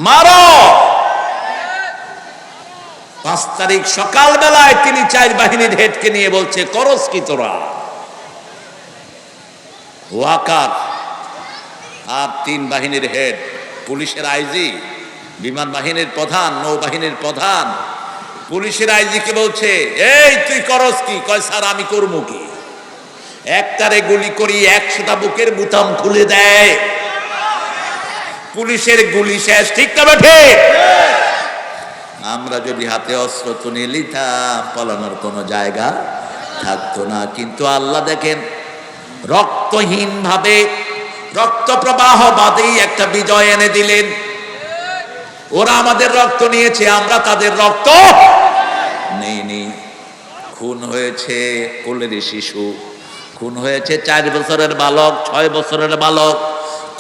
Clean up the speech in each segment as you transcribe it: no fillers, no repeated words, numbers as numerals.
মারো। 5 তারিখ সকালবেলায় তিনি 4 বাহিনীর হেডকে নিয়ে বলছে, করস কি তোরা? ওয়াকার আর 3 বাহিনীর হেড, পুলিশের আইজি, বিমান বাহিনীর প্রধান, নৌবাহিনীর প্রধান, পুলিশের আইজিকে বলছে, এই তুই করস কি? কয় স্যার আমি করবো কি? একটারে গুলি করি 100টা বুকের বুতাম খুলে দেয়। পুলিশের গুলি শেষ, ঠিক না বেঠে? আমরা যদি হাতে অস্ত্র তুলে নিতাম, পালানোর কোনো জায়গা থাকতো না। কিন্তু আল্লাহ দেখেন, রক্তহীন ভাবে, রক্ত প্রবাহ বাদেই একটা বিজয় এনে দিলেন। ওরা আমাদের রক্ত নিয়েছে, আমরা তাদের রক্ত নেইনি। খুন হয়েছে কোলের শিশু, খুন হয়েছে 4 বছরের বালক, 6 বছরের বালক,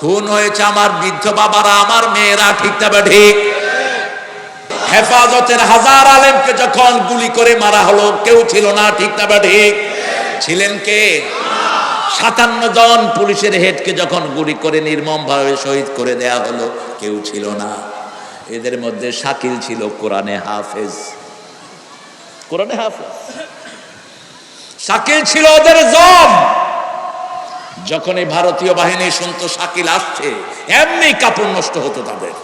খুন হয়েছে আমার বৃদ্ধ বাবারা, আমার মেয়েরা, ঠিক না ঠিক? হেফাজতের 1000 আলেমকে যখন গুলি করে মারা হলো, কেউ ছিল না, ঠিক না ঠিক? ছিলেন কে? 57 জন পুলিশের হেডকে যখন গুলি করে নির্মমভাবে শহীদ করে দেয়া হলো, কেউ ছিল না। এদের মধ্যে শাকিল ছিল কোরআনে হাফেজ, কোরআনে হাফেজ। শাকিল ছিল ওদের জব। যখন এই ভারতীয় বাহিনী শুনতো শাকিল আসছে, এমনি কাপড় নষ্ট হতো তাদের।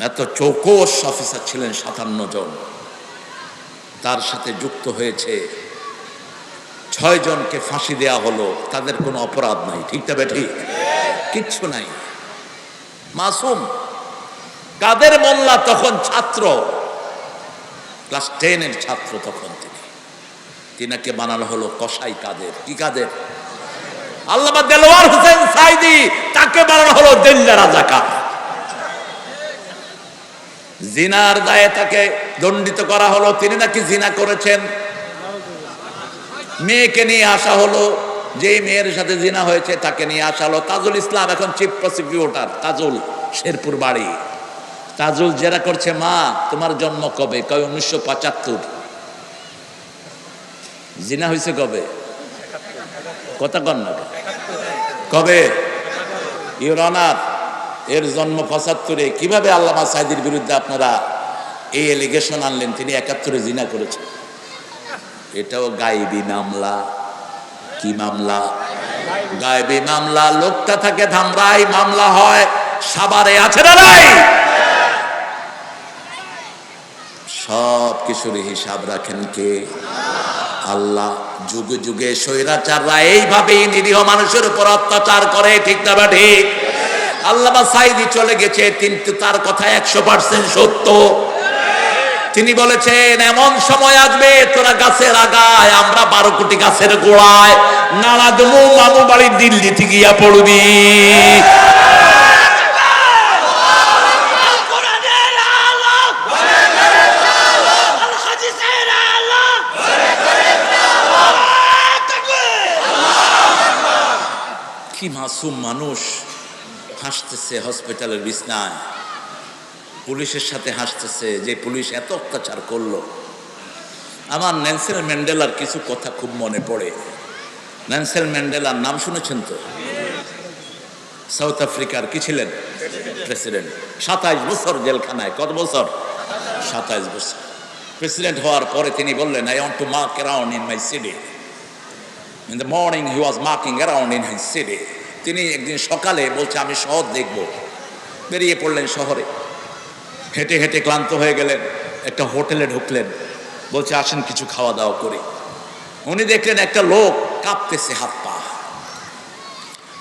এত চৌকস অফিসার ছিলেন 57 জন। তার সাথে যুক্ত হয়েছে 6 জনকে ফাঁসি দেয়া হলো, তাদের কোনো অপরাধ নাই, ঠিক না ঠিক? কিচ্ছু নাই, মাসুম। কাদের মোল্লা তখন ছাত্র, ক্লাস 10 এর ছাত্র তখন তিনাকে বানানো হলো কসাই কাদের। কি কাদের? আল্লামা দেলোয়ার হোসেন সাইদি, তাকে বানানো হলো দিল্লা রাজাকার। জিনার দায়ে তাকে দণ্ডিত করা হলো, তিনি নাকি জিনা করেছেন। মেয়েকে নিয়ে আসা হলো, যেই মেয়ের সাথে জিনা হয়েছে তাকে নিয়ে আসা হলো। তাজুল ইসলাম এখন চিফ প্রসিকিউটর, তাজুল, শেরপুর বাড়ি। তাজুল জেরা করছে, মা তোমার জন্ম কবে? কয় 1975। জিনা হয়েছে কবে? কথা কন না, কবে? ইউর অনার, এর জন্ম 75-এ। কিভাবে আল্লামা সাইদির বিরুদ্ধে আপনারা এই এলিগেশন আনলেন তিনি 71-এ জিনা করেছেন? এটাও গায়েবী মামলা। কি মামলা? গায়েবী মামলা। লোকটা থাকে ধামরাই, মামলা হয় সাভারে, আছে না নাই? সব কিছুর হিসাব রাখেন কে? আল্লাহ। যুগে যুগে স্বৈরাচাররা এইভাবেই নিরীহ মানুষের উপর অত্যাচার করে, ঠিক না ঠিক? আল্লামা সাইদি চলে গেছে, কিন্তু তার কথা 100% সত্য। তিনি বলেছেন, এমন সময় আসবে তোরা গাছের আগায়, আমরা 12 কোটি গাছের গোড়ায় নানা দমু মামু বাড়ির দিল্লিতে গিয়া পড়বি। কি মাসুম মানুষ হাসতেছে হসপিটালের বিছনায়, পুলিশের সাথে হাসতেছে যে পুলিশ এত অত্যাচার করলো। আমার নেলসন ম্যান্ডেলার কিছু কথা খুব মনে পড়ে। নেলসন ম্যান্ডেলার নাম শুনেছেন তো? সাউথ আফ্রিকার কি ছিলেন? প্রেসিডেন্ট। 27 বছর জেলখানায়। কত বছর? 27 বছর। প্রেসিডেন্ট হওয়ার পরে তিনি বললেন, I want to mark around in my city. In the morning he was marking around in his city. তিনি একদিন সকালে বলছে, আমি শহর দেখব। বেরিয়ে পড়লেন শহরে। হেঁটে হেঁটে ক্লান্ত হয়ে গেলেন, একটা হোটেলে ঢুকলেন। বলছে, আসেন কিছু খাওয়া দাওয়া করি। উনি দেখলেন একটা লোক কাঁপতেছে হাত পা।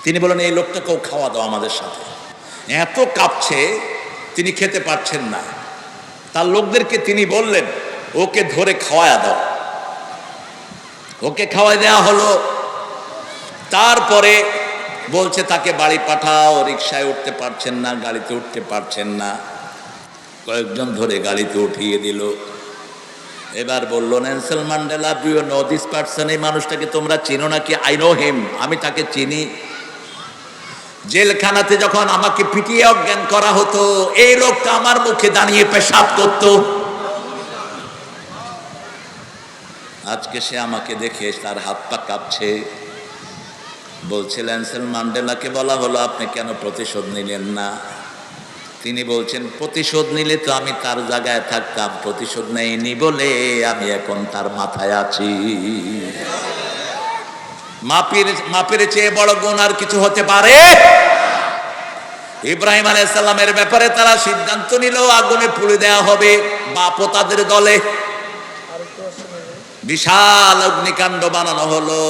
তিনি বলেন, এই লোকটাকেও খাওয়া দাও আমাদের সাথে। এত কাঁপছে তিনি খেতে পারছেন না। তার লোকদেরকে তিনি বললেন, ওকে ধরে খাওয়ায়া দাও। ওকে খাওয়াই দেওয়া হলো। তারপরে বলছে তাকে বাড়ি পাঠাও। রিকশায় উঠতে পারছেন না, গাড়িতে উঠতে পারছেন না। কয়েকজন ধরে গাড়িতে উঠিয়ে দিল। এবার বলল, Nelson Mandela, do you know this person? এই মানুষটাকে তোমরা চিনো নাকি? আই নো হিম, আমি তাকে চিনি। জেলখানাতে যখন আমাকে পিটিয়ে অজ্ঞান করা হতো, এই লোকটা আমার মুখে দাঁড়িয়ে পেশাব করত। আজকে সে আমাকে দেখে তার হাত পা কাঁপছে। বলছে, নেলসন ম্যান্ডেলাকে বলা হলো, আপনি কেন প্রতিশোধ নিলেন না? তিনি বলছেন প্রতিশোধ নিলে তো আমি তার জায়গায় থাকতাম, প্রতিশোধ নেইনি বলে আমি এখন তার মাথায় আছি। মাপের চেয়ে বড় গুণ আর কিছু হতে পারে? ইব্রাহিম আলাইহিস সালামের ব্যাপারে তারা সিদ্ধান্ত নিল আগুনে পুড়ে দেওয়া হবে, বাপও তাদের দলে। বিশাল অগ্নিকাণ্ড বানানো হলো,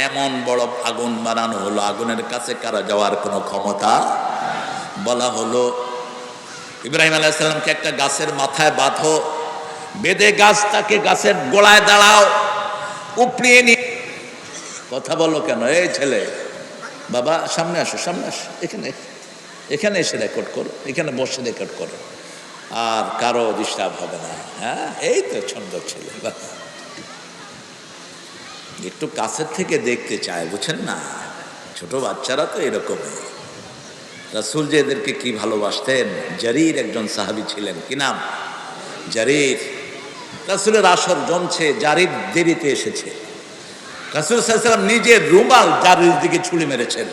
এমন বড় আগুন বানানো হলো, আগুনের কাছে কারা যাওয়ার কোনো ক্ষমতা। বলা হলো ইব্রাহিম আলাইহিস সালামকে একটা গাছের মাথায় বাঁধো, বেঁধে গাছটাকে গাছের গোড়ায় দাঁড়াও, উপড়িয়ে নিয়ে। কথা বলো কেন? এই ছেলে, বাবা সামনে আসো, সামনে আসো, এখানে এখানে এসে রেকর্ড করো, এখানে বসে রেকর্ড করো, আর কারো ডিস্টার্ব হবে না। হ্যাঁ, এই তো সুন্দর ছেলে, একটু কাছের থেকে দেখতে চায়, বুঝছেন না? ছোট বাচ্চারা তো এরকমই। রাসূল যে এদেরকে কি ভালোবাসতেন। জারির একজন সাহাবী ছিলেন, কি নাম? জারির। রাসূলের আসর জমছে, জারির দেরিতে এসেছে। রাসূল সাল্লাল্লাহু আলাইহি ওয়াসাল্লাম নিজের রুমাল জারির দিকে ছুঁড়ে মেরেছেন।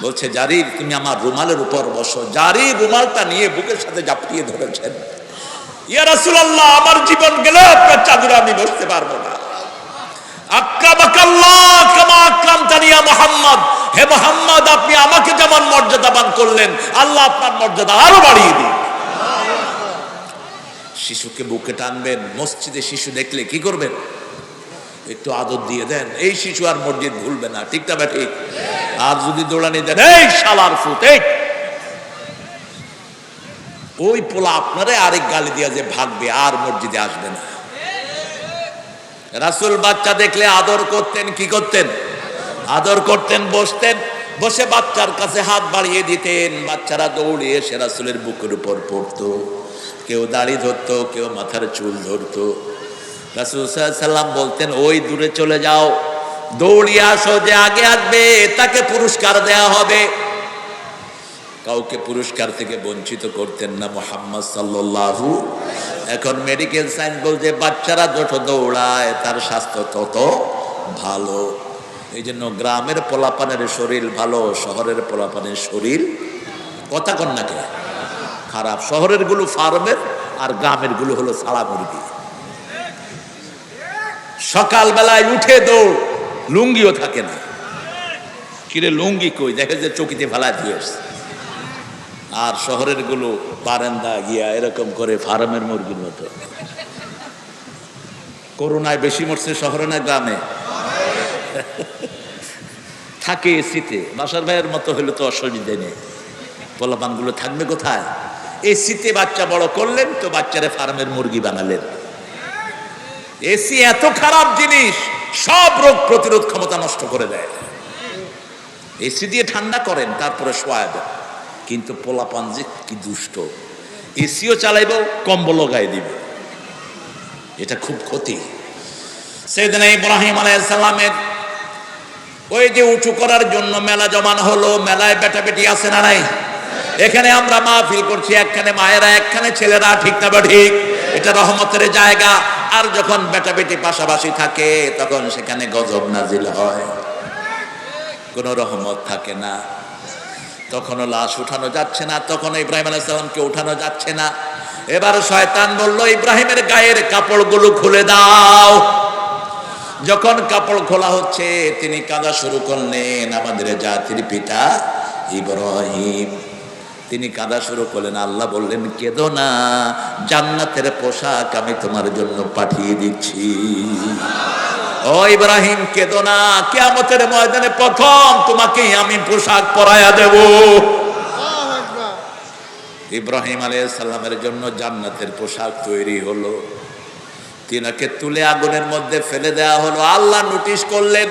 বলছে, জারির তুমি আমার রুমালের উপর বসো। জারির রুমালটা নিয়ে বুকের সাথে জাপটিয়ে ধরেছেন। ইয়া রাসূলুল্লাহ, আমার জীবন গেলে আপনার চাদরে আমি বসতে পারবো না। আকরামাকাল্লাহ কামা আকরামতানি ইয়া মুহাম্মদ। হে মুহাম্মদ, আপনি আমাকে যেমন মর্যাদাবান করলেন, আল্লাহ আপনার মর্যাদা আরো বাড়িয়ে দিন। শিশুকে বুকে টানবেন, মসজিদে শিশু দেখলে কি করবেন? একটু আদর দিয়ে দেন। এই শিশু আর মসজিদ ভুলবে না, ঠিক না ঠিক? আর যদি দৌড়ানি দেন, এই শালার ফুট, এই, ওই পোলা আপনারে আরেক গালি দিয়া যে ভাগবে, আর মসজিদে আসবে না। রাসূল বাচ্চা দেখলে আদর করতেন, কি করতেন? আদর করতেন, বসতেন, বসে বাচ্চার কাছে হাত বাড়িয়ে দিতেন। বাচ্চারা দৌড়ে এসে রাসূলের বুকের উপর পড়তো, কেউ দাড়ি ধরতো, কেউ মাথার চুল ধরতো। রাসূল সাল্লাল্লাহু আলাইহি ওয়াসাল্লাম বলতেন, ওই দূরে চলে যাও, দৌড়িয়ে আসো, যে আগে আসবে তাকে পুরস্কার দেয়া হবে। কাউকে পুরস্কার থেকে বঞ্চিত করতেন না মুহাম্মদ সাল্লাল্লাহু। এখন মেডিকেল সায়েন্স বলছে বাচ্চারা যত দৌড়ায় তার স্বাস্থ্য তত ভালো। এই জন্য গ্রামের পোলাপানের শরীর ভালো, শহরের পোলাপানের শরীর কথা কন্যাকে খারাপ। শহরের গুলো ফার্মের, আর গ্রামের গুলো হলো ছাড়া মুরগি। সকালবেলায় উঠে দৌড়, লুঙ্গিও থাকে না। কিরে লুঙ্গি কই? দেখে যে চকিতে ফেলা দিয়ে। আর শহরের গুলো বারান্দা গিয়া এরকম করে ফার্মের মুরগির মতো। করোনায় বেশি মরছে শহরে না গ্রামে? থাকে এসিতে। বাসার ভাইয়ের মতো হলে তো অসুবিধা নেই, পোলাপান গুলো থাকবে কোথায়? এসিতে বাচ্চা বড় করলেন তো বাচ্চারা ফার্মের মুরগি বানালেন। এসি এত খারাপ জিনিস, সব রোগ প্রতিরোধ ক্ষমতা নষ্ট করে দেয়। এসি দিয়ে ঠান্ডা করেন, তারপরে শোয়া দেন। কিন্তু পোলাপান যে কি দুষ্ট, এসিও চালাইব, কম্বলও গায়ে দিবে, এটা খুব ক্ষতি। সেদিন ইব্রাহিম আলাইহিস সালামের ওই যে উঁচু করার জন্য মেলা জমান হলো, মেলায় বেটা বেটি আছে না নাই? এখানে আমরা মাহফিল করছি, একখানে মায়েরা, একখানে ছেলেরা, ঠিক না বা ঠিক? এটা রহমতের জায়গা। আর যখন বেটা বেটি পাশাপাশি থাকে তখন সেখানে গজব নাজিল হয়, কোনো রহমত থাকে না। তখনও লাশ উঠানো যাচ্ছে না, তখন ইব্রাহিম আলাইহিস সালামকে উঠানো যাচ্ছে না। এবার শয়তান বলল, ইব্রাহিমের গায়ের কাপড়গুলো খুলে দাও। যখন কাপড় খোলা হচ্ছে তিনি কাঁদা শুরু করলেন। আমাদের জাতির পিতা ইব্রাহিম, তিনি কাঁদা শুরু করলেন। আল্লাহ বললেন, কেঁদো না, জান্নাতের পোশাক আমি তোমার জন্য পাঠিয়ে দিচ্ছি। ও ইব্রাহিম, কেঁদো না, কিয়ামতের ময়দানে প্রথম তোমাকেই আমি পোশাক পরাইয়া দেব। ইব্রাহিম আলাইহিস সালামের জন্য জান্নাতের পোশাক তৈরি হলো। তিনাকে তুলে আগুনের মধ্যে ফেলে দেওয়া হলো। আল্লাহ নোটিশ করলেন।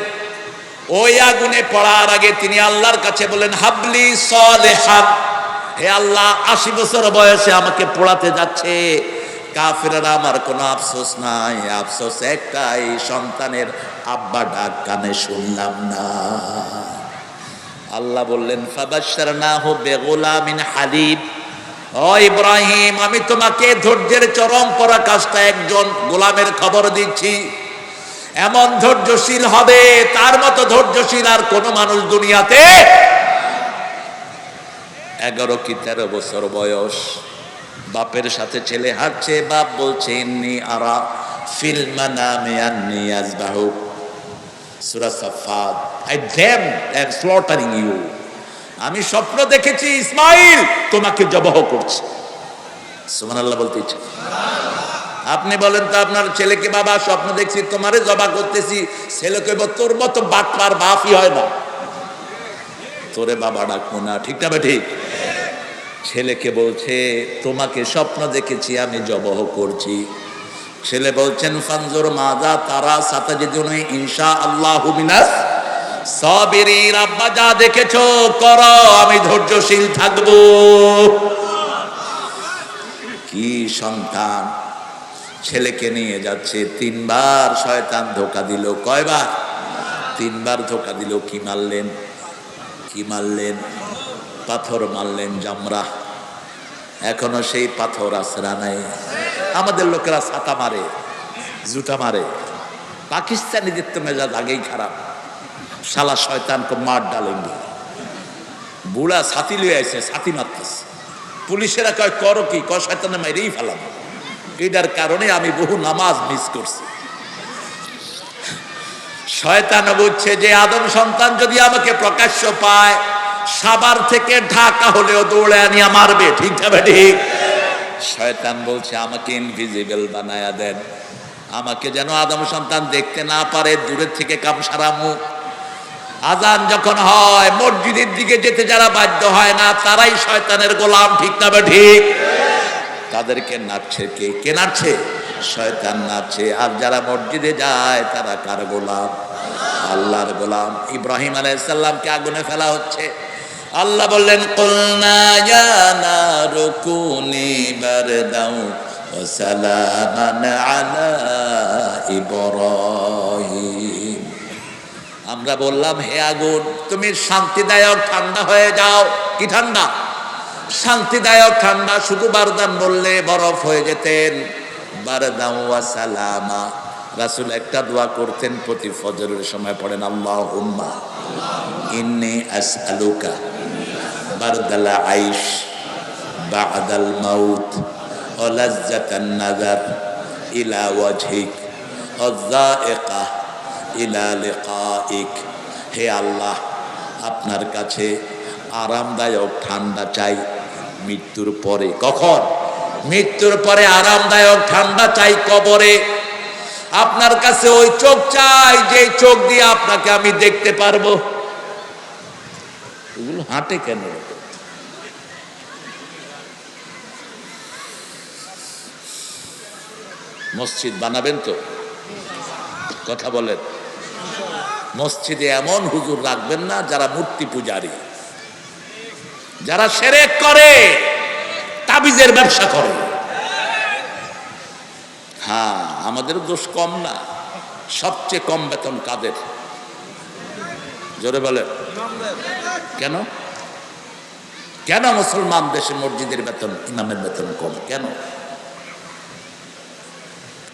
ওই আগুনে পড়ার আগে তিনি আল্লাহর কাছে বলেন, হাবলি সালেহান, হে আল্লাহ, 80 বছর বয়সে আমাকে পোড়াতে যাচ্ছে। কাফেররা আমার কোনো আফসোস নাই, আফসোস একটাই, সন্তানের আব্বা ডাক কানে শুনলাম না। আল্লাহ বললেন, ফাবাশশারনাহু বিগুলামিন হালিম। ও ইব্রাহিম, আমি তোমাকে ধৈর্যের চরম পরাকাষ্ঠা একজন গোলামের খবর দিচ্ছি। এমন ধৈর্যশীল হবে, তার মতো ধৈর্যশীল আর কোন মানুষ দুনিয়াতে। 11 কি 13 বছর বয়স। বাপের সাথে ছেলে হাঁটছে, বাপ বলছে ইন্নী আরা ফিল মানামি আন্নী আযবাহুক, সূরা সাফফাত। I damn am slaughtering you, আমি স্বপ্ন দেখেছি ইসমাইল তোমাকে জবাহ করছে। সুবহানাল্লাহ বলতে ইচ্ছে। আপনি বলেন তো আপনার ছেলেকে, বাবা স্বপ্ন দেখছি তোমারে জবাহ করতেছি, ছেলে কইব তোর মতো বাটপার বাপই হয় না, তোরে বাবা ডাকবো না, ঠিক না ঠিক? ছেলেকে বলছে তোমাকে স্বপ্ন দেখেছি আমি জবাহ করছি। ছেলে বলছেন ফানজুর মাযা তারা সাতাজিদুনি ইনশাআল্লাহু মিনাস সাবিরিন, আব্বা যা দেখেছো করো, আমি ধৈর্যশীল থাকবো। কি সন্তান! ছেলেকে নিয়ে যাচ্ছে, 3 বার শয়তান ধোঁকা দিল। কয়বার? 3 বার ধোঁকা দিল। কি মারলেন? কি মারলেন? পাথর মারলেন, জামরা। এখনো সেই পাথর আসরা নাই। আমাদের লোকেরা ছাতা মারে, জুতা মারে। পাকিস্তানিদের তো মেজাজ আগেই খারাপ, শালা শয়তান কো মার ডালেঙ্গে। বুড়া ছাতি লয়ে আইছে, ছাতি মারতেছে। পুলিশেরা কয় করো কি? কয় শয়তানে মাইরেই ফেলাম। এটার কারণে আমি বহু নামাজ মিস করছি। শয়তান বুঝছে যে আদম সন্তান যদি আমাকে প্রকাশ্য পায়, সাভার থেকে ঢাকা হলেও দৌড়ে আনিয়া মারবে, ঠিক না ঠিক? শয়তান বলছে আমাকে ইনভিজিবল বানায়া দেন, আমাকে যেন আদম সন্তান দেখতে না পারে, দূরের থেকে কামসারামু। আজান যখন হয় মসজিদের দিকে যেতে যারা বাধ্য হয় না, তারাই শয়তানের গোলাম, ঠিক না ঠিক? তাদেরকে নাচছে কে? কে নাচছে? শয়তান নাচছে। আর যারা মসজিদে যায় তারা কার গোলাম? আল্লাহর গোলাম। ইব্রাহিম আলাইহিস সালামকে আগুনে ফেলা হচ্ছে। আল্লাহ বললেন কুলনা ইয়া নারু কুনি বারদাও ওয়া সালামান আলা ইব্রাহিম। আমরা বললাম হে আগুন তুমি শান্তিদায়ক ঠান্ডা হয়ে যাও। কি ঠান্ডা? শান্তিদায়ক ঠান্ডা। শুধু বারদান বললে বরফ হয়ে যেতেন। বারদাও ওয়া সালামা। রাসূল একটা দোয়া করতেন প্রতি ফজরের সময়, পড়েন আল্লাহুম্মা ইন্নী আসআলুকা বারদাল আইশ বা'দাল মাউত ওয়া লাজ্জাতান নাযার ইলা ওয়াজহিক ওয়া যায়িকা ইলা লিকাইক। হে আল্লাহ, আপনার কাছে আরামদায়ক ঠান্ডা চাই মৃত্যুর পরে। কখন? মৃত্যুর পরে আরামদায়ক ঠান্ডা চাই কবরে। আপনার কাছে ওই চোখ চাই যে চোখ দিয়ে আপনাকে আমি দেখতে পারবো। এগুলো হাঁটে কেন? মসজিদ বানাবেন তো? কথা বলেন। মসজিদে এমন হুজুর রাখবেন না যারা মূর্তি পূজারী, যারা শিরক করে, তাবিজের ব্যবসা করে। হ্যাঁ, আমাদের দোষ কম না। সবচেয়ে কম বেতন কাদের? জোরে বলেন। কেন? কেন মুসলমান দেশে মসজিদের বেতন, ইমামের বেতন কম কেন?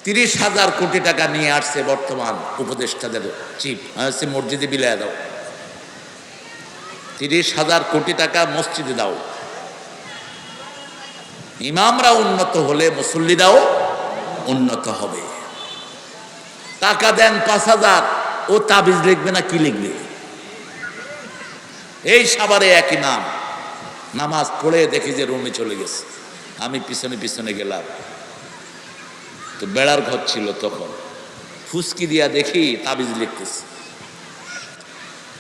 30,000 কোটি টাকা নিয়ে আসছে বর্তমান উপদেষ্টাদের চিফ, মসজিদে বিলায় দাও। 30,000 কোটি টাকা মসজিদে দাও। ইমামরা উন্নত হলে মুসল্লিরাও উন্নত হবে। টাকা দেন 5,000, ও তাবিজ লিখবে না কি লিখবে? এই সাভারে এক ইমাম নামাজ পড়ে দেখি যে রুমে চলে গেছে। আমি পিছনে পিছনে গেলাম, তো বেড়ার ঘর ছিল তখন। ফুসকি দিয়া দেখি তাবিজ লিখতেছে।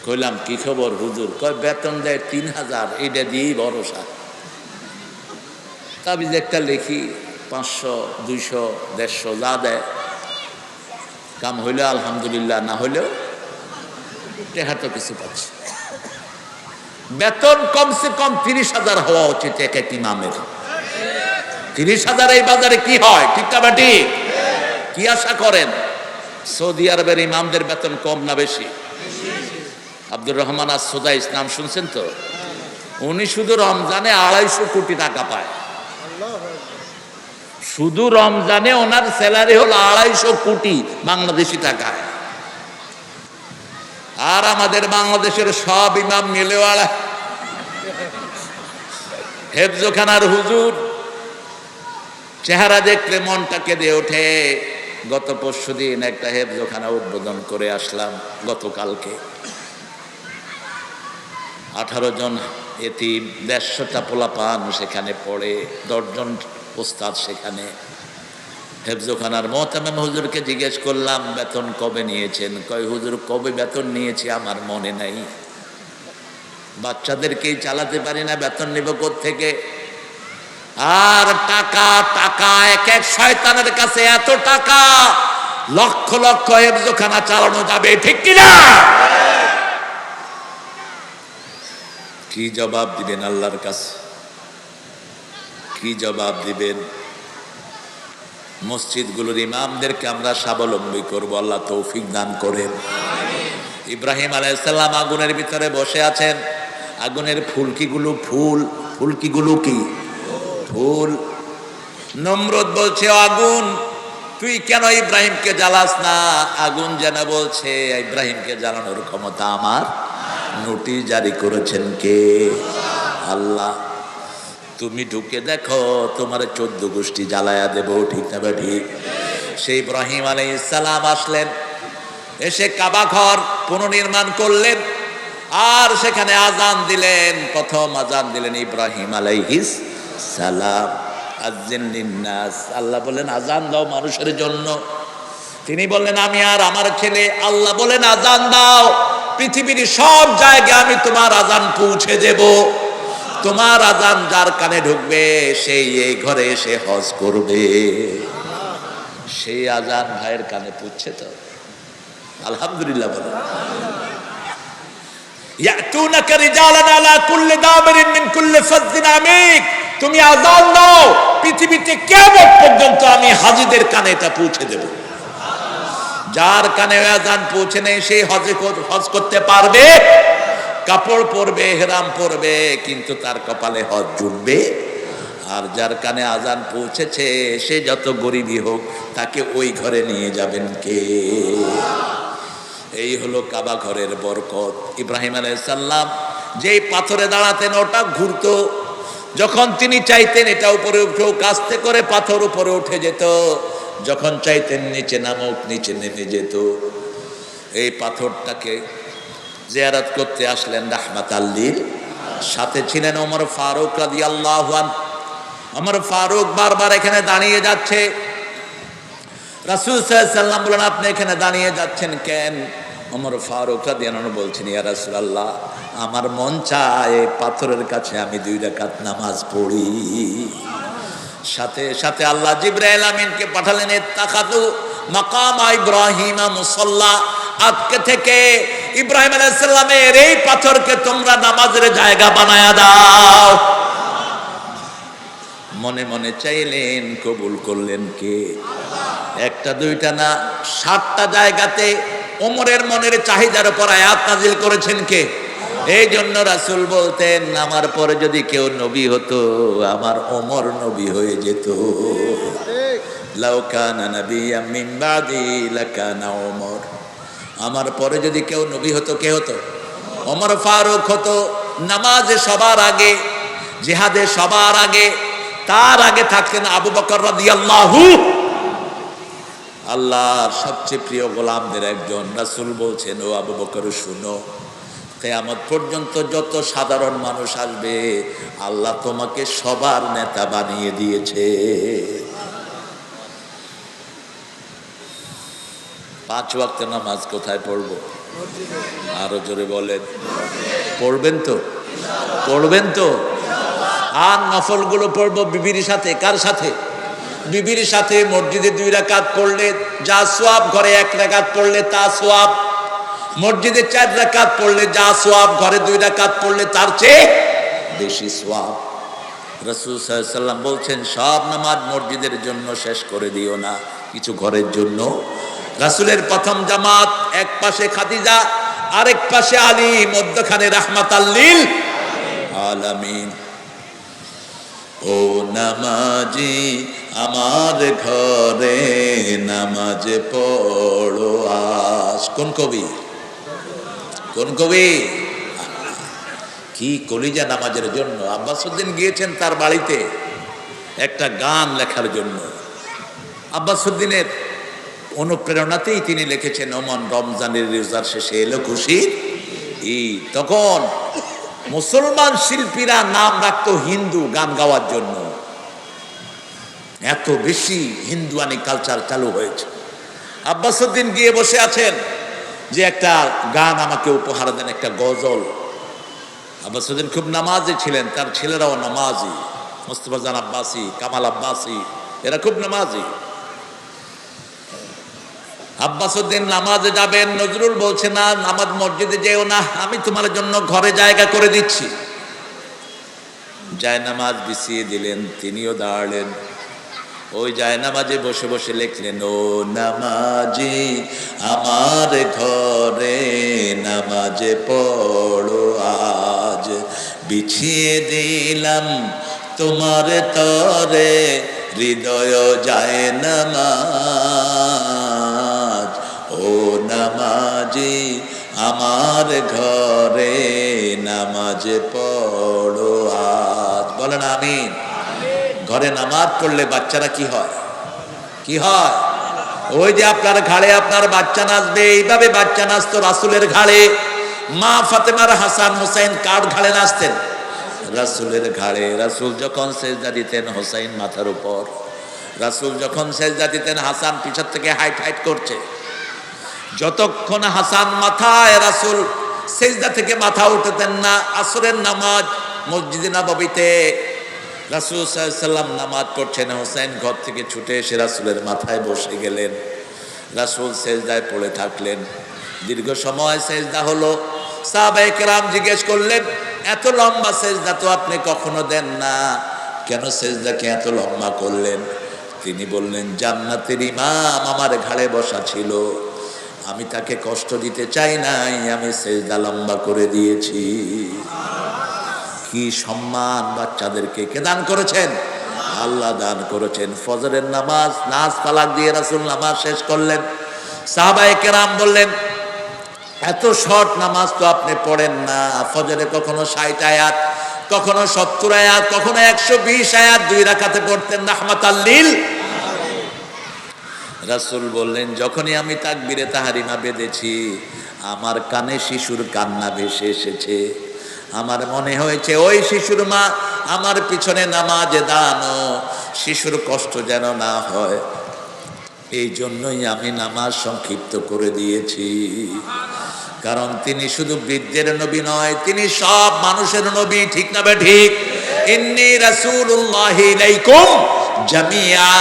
কইলাম কি খবর হুজুর? কয় বেতন দেয় 3,000, এইটা দিয়েই ভরসা। তাবিজ একটা লিখি, 500, 200, 150 যা দেয়। কাম হইলে আলহামদুলিল্লাহ, না হইলেও টেহা তো কিছু পাচ্ছে। বেতন কমসে কম 30,000 হওয়া উচিত এক এক ইমামের। 30,000 এই বাজারে কি হয়? ঠিক না ঠিক? কি আশা করেন? সৌদি আরবের ইমামদের বেতন কম না বেশি? আব্দুর রহমান আস-সুদাইস নাম শুনছেন তো? উনি শুধু রমজানে 250 কোটি টাকা পায়। শুধু রমজানে ওনার স্যালারি হলো 250 কোটি বাংলাদেশি টাকা। আর আমাদের বাংলাদেশের সব ইমাম মিলেও হেফজখানার হুজুর চেহারা দেখলে মনটা কেঁদে ওঠে। গত পরশুদিন একটা হেফজখানা উদ্বোধন করে আসলাম, গতকালকে 18 জন এতিম, 150টা পোলাপান সেখানে পড়ে, 10 জন ওস্তাদ সেখানে। হেফজখানার মোহতামিম হুজুরকে জিজ্ঞেস করলাম বেতন কবে নিয়েছেন? কয় হুজুর কবে বেতন নিয়েছি আমার মনে নাই, বাচ্চাদেরকেই চালাতে পারি না, বেতন নেব কোত্থেকে? আর টাকা টাকা, এক এক শয়তানের কাছে এত টাকা, লক্ষ লক্ষ হেফজখানা চালানো যাবে, ঠিক কিনা? কি জবাব দিবেন আল্লাহর কাছে? কি জবাব দিবেন? মসজিদগুলোর ইমামদেরকে আমরা স্বাবলম্বী করব, আল্লাহ তৌফিক দান করেন। ইব্রাহিম আলাইহিস সালাম আগুনের ভিতরে বসে আছেন, আগুনের ফুলকিগুলো ফুলকিগুলো কি ফুল। নমরুদ বলছে আগুন তুই কেন ইব্রাহিমকে জ্বালাস না? আগুন যেন বলছে ইব্রাহিমকে জ্বালানোর ক্ষমতা আমার। নোটিশ জারি করেছেন কে? আল্লাহ। তুমি ঢুকে দেখো তোমার 14 গোষ্ঠী জ্বালায়া দেব, ঠিক না ঠিক? সেই ইব্রাহিম আলাইহিস সালাম আসলেন, এসে কাবা ঘর পুনর্নির্মাণ করলেন, আর সেখানে আজান দিলেন। প্রথম আজান দিলেন ইব্রাহিম আলাইহিস সালাম, আযিন লিন্নাস। আল্লাহ বলেন আজান দাও মানুষের জন্য। তিনি বললেন আমি আর আমার ছেলে। আল্লাহ বলেন আজান দাও, পৃথিবীর সব জায়গায় আমি তোমার আজান পৌঁছে দেব। তোমার আজান যার কানে ঢুকবে সেই এই ঘরে এসে হজ করবে। সেই আজান ভাইয়ের কানে পৌঁছে তো আলহামদুলিল্লাহ বলেন। ইয়াতুনাকা রিজালান আলা কুল্লি দাবিরিন মিন কুল্লি ফাজ্জিন আমিক। তুমি আজান দাও, পৃথিবীতে কিয়ামত পর্যন্ত আমি হাজীদের কানে এটা পৌঁছে দেব। যার কানে আজান পৌঁছে নেই সেই হজ করতে পারবে, কাপড় পরবে, ইহরাম পরবে, কিন্তু তার কপালে হজ জুটবে। আর যার কানে আজান পৌঁছেছে সে যত গরিবই হোক তাকে ওই ঘরে নিয়ে যাবেন কে? এই হলো কাবা ঘরের বরকত। ইব্রাহিম আলাইহিস সালাম যেই পাথরে দাঁড়াতেন ওটা ঘুরতো, যখন তিনি চাইতেন এটা উপরে উঠেও কাস্তে করে পাথর উপরে উঠে যেত, যখন চাইতেন নিচে নামুক নিচে নেমে যেত। এই পাথরটাকে জিয়ারত করতে আসলেন রাহমাতাল লিল। সাথে ছিলেন ওমর ফারুক রাদিয়াল্লাহু আনহু। ওমর ফারুক বারবার এখানে দাঁড়িয়ে যাচ্ছে। রাসূল সাল্লাল্লাহু আলাইহি ওয়াসাল্লাম বলেন আপনি এখানে দাঁড়িয়ে যাচ্ছেন কেন? ওমর ফারুক রাদিয়াল্লাহু আনহু বলছেন ইয়া রাসূলুল্লাহ আমার মন চায় পাথরের কাছে আমি 2 রাকাত নামাজ পড়ি। সাথে সাথে আল্লাহ জিবরাইল আমিনকে পাঠালেন ইত্তাখাযু মাকাম ইব্রাহিম মুসাল্লা। আজকে থেকে ইব্রাহিম আলাইহিস সালামের এই পাথরকে তোমরা নামাজের জায়গা বানায়া দাও। মনে মনে চাইলেন, কবুল করলেন কে? একটা দুইটা না, 7টা জায়গাতে ওমরের মনের চাহিদার উপর আয়াত নাজিল করেছেন কে? এই জন্য রাসূল বলতেন আমার পরে যদি কেউ নবী হতো আমার ওমর নবী হয়ে যেত। লাউ কানা নাবিয়্যাম মিন বাদি লাকানা ওমর। আমার পরে যদি কেউ নবী হতো কে হতো? ওমর ফারুক হতো। নামাজে সবার আগে, জিহাদে সবার আগে, তার আগে থাকতেন আবু বকর রাদিয়াল্লাহু। আল্লাহর সবচেয়ে প্রিয় গোলামদের একজন। রাসূল বলছেন ও আবু বকর শুনো, কিয়ামত পর্যন্ত যত সাধারণ মানুষ আসবে আল্লাহ তোমাকে সবার নেতা বানিয়ে দিয়েছে। 5 ওয়াক্ত নামাজ কোথায় পড়বো? আরো জোরে বলেন। পড়বেন তো? পড়বেন তো? আর নফলগুলো পড়বো বিবির সাথে। কার সাথে? বিবির সাথে। মসজিদে 2 রাকাত পড়লে যা সওয়াব, ঘরে 1 রাকাত পড়লে তা সওয়াব। মসজিদে 4 রাকাত পড়লে যা সওয়াব, ঘরে 2 রাকাত পড়লে তার চেয়ে বেশি সওয়াব। রাসূল সাল্লাল্লাহু আলাইহি ওয়াসাল্লাম বলছেন সব নামাজ মসজিদের জন্য শেষ করে দিও না, কিছু ঘরের জন্য। রাসূলের প্রথম জামাত এক পাশে খাদিজা, আরেক পাশে আলী, মধ্যখানে রাহমাতাল লিল আলামিন। ও নামাজি আমার ঘরে নামাজ পড়ো আজ। কোন কবি? কোন কবি? কি কলিজা নামাজের জন্য। আব্বাসউদ্দিন গিয়েছেন তার বাড়িতে একটা গান লেখার জন্য। আব্বাসউদ্দিনের অনুপ্রেরণাতেই তিনি লিখেছেন, ওমন রমজানের রোজার শেষে এলো খুশির ঈদ। তখন মুসলমান শিল্পীরা নাম রাখতো হিন্দু গান গাওয়ার জন্য, এত বেশি হিন্দুয়ানি কালচার চালু হয়েছে। আব্বাসউদ্দিন গিয়ে বসে আছেন যে একটা গান আমাকে উপহার দেন, একটা গজল। আব্বাসউদ্দিন খুব নামাজি ছিলেন, তার ছেলেরাও নামাজি, মোস্তফা জান আব্বাসী, কামাল আব্বাসী, এরা খুব নামাজি। আব্বাসউদ্দিন নামাজে যাবেন, নজরুল বলছে না নামাজ মসজিদে যেও না, আমি তোমার জন্য ঘরে জায়গা করে দিচ্ছি। জায়নামাজ বিছিয়ে দিলেন, তিনিও দাঁড়ালেন। ওই জায়নামাজে বসে বসে লিখলেন, ও নামাজি আমার ঘরে নামাজে পড়ো আজ, বিছিয়ে দিলাম তোমার তরে হৃদয় জায়নামাজ। ও নামাজি আমার ঘরে নামাজে পড়ো আজ। বলেন আমিন। ঘরে নামাজ পড়লে বাচ্চারা কি হয়? কি হয়? ওই যে আপনার ঘাড়ে আপনার বাচ্চা নাচবে, এইভাবে বাচ্চা নাচতো রাসূলের ঘাড়ে। মা ফাতেমার হাসান হোসেন কার ঘাড়ে নাচতেন? রাসূলের ঘাড়ে। রাসূল যখন সেজদা দিতেন হোসেন মাথার উপর, রাসূল যখন সেজদা দিতেন হাসান পিছন থেকে হাইট হাইট করছে। যতক্ষণ হাসান মাথায়, রাসূল সেজদা থেকে মাথা উঠাতেন না। আসরের নামাজ মসজিদে নববীতে রাসূল সাল্লাল্লাহু আলাইহি ওয়াসাল্লাম নামাজ পড়ছেন, হোসেন ঘর থেকে ছুটে এসে রাসূলের মাথায় বসে গেলেন। রাসূল সেজদায় পড়ে থাকলেন। দীর্ঘ সময় সেজদা হলো। সাহাবায়ে কেরাম জিজ্ঞেস করলেন, এত লম্বা সেজদা তো আপনি কখনো দেন না, কেন সেজদাকে এত লম্বা করলেন? তিনি বললেন, জান্নাতের ইমাম আমার ঘাড়ে বসা ছিল, আমি তাকে কষ্ট দিতে চাই নাই, আমি সেজদা লম্বা করে দিয়েছি। কি সম্মান বাচ্চাদেরকে কে দান করেছেন? আল্লাহ দান করেছেন। ফজরের নামাজ নাচ পালাক দিয়ে রাসূল নামাজ শেষ করলেন। সাহাবায়ে কেরাম বললেন, এত শর্ট নামাজ তো আপনি পড়েন না, ফজরে কখনো 60 আয়াত, কখনো 70 আয়াত, কখনো 120 আয়াত 2 রাকাতে পড়তেন রাহমাতাল লিল। রাসূল বললেন, যখনই আমি তাকবীরে তাহরিমা বেঁধেছি আমার কানে শিশুর কান্না ভেসে এসেছে। আমার মনে হয়েছে ওই শিশুর মা আমার পিছনে নামাজে দাঁড়ানো, শিশুর কষ্ট যেন না হয়, এই জন্যই আমি নামাজ সংক্ষিপ্ত করে দিয়েছি। কারণ তিনি শুধু বৃদ্ধের নবী নয়, তিনি সব মানুষের নবী। ঠিক না বে ঠিক? ইন্নী রাসূলুল্লাহি ইলাইকুম জামিআ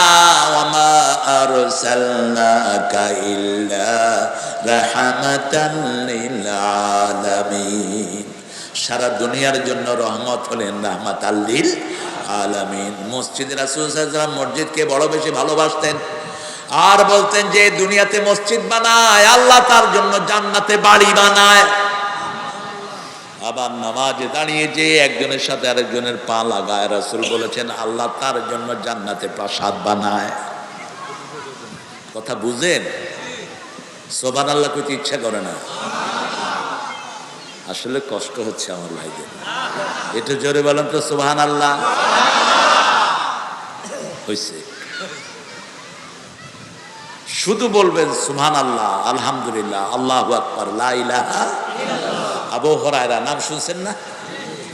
ওয়া মা আরসালনাকা ইল্লা রাহমাতাল লিল আলামিন। সারা দুনিয়ার জন্য রহমত হলেন রাহমাতাল লিল আলামিন। মসজিদে রাসূল সাল্লাল্লাহু আলাইহি ওয়াসাল্লাম মসজিদকে বড় বেশি ভালোবাসতেন, আর বলতেন যে দুনিয়াতে মসজিদ বানায় আল্লাহ তার জন্য জান্নাতে বাড়ি বানায়। আবার নামাজে দাঁড়িয়ে যে একজনের সাথে আরেকজনের পা লাগায়, রাসূল বলেছেন আল্লাহ তার জন্য জান্নাতে প্রাসাদ বানায়। কথা বুঝেন? সুবহানাল্লাহ কইতে ইচ্ছা করে না। আসলে কষ্ট হচ্ছে আমার ভাইদের, একটু জোরে বলেন তো সুবহানাল্লাহ। হইছে, শুধু বলবেন সুবহানাল্লাহ, আলহামদুলিল্লাহ, আল্লাহু আকবার, লা ইলাহা ইল্লাল্লাহ। আবু হুরায়রা নাম শুনছেন না?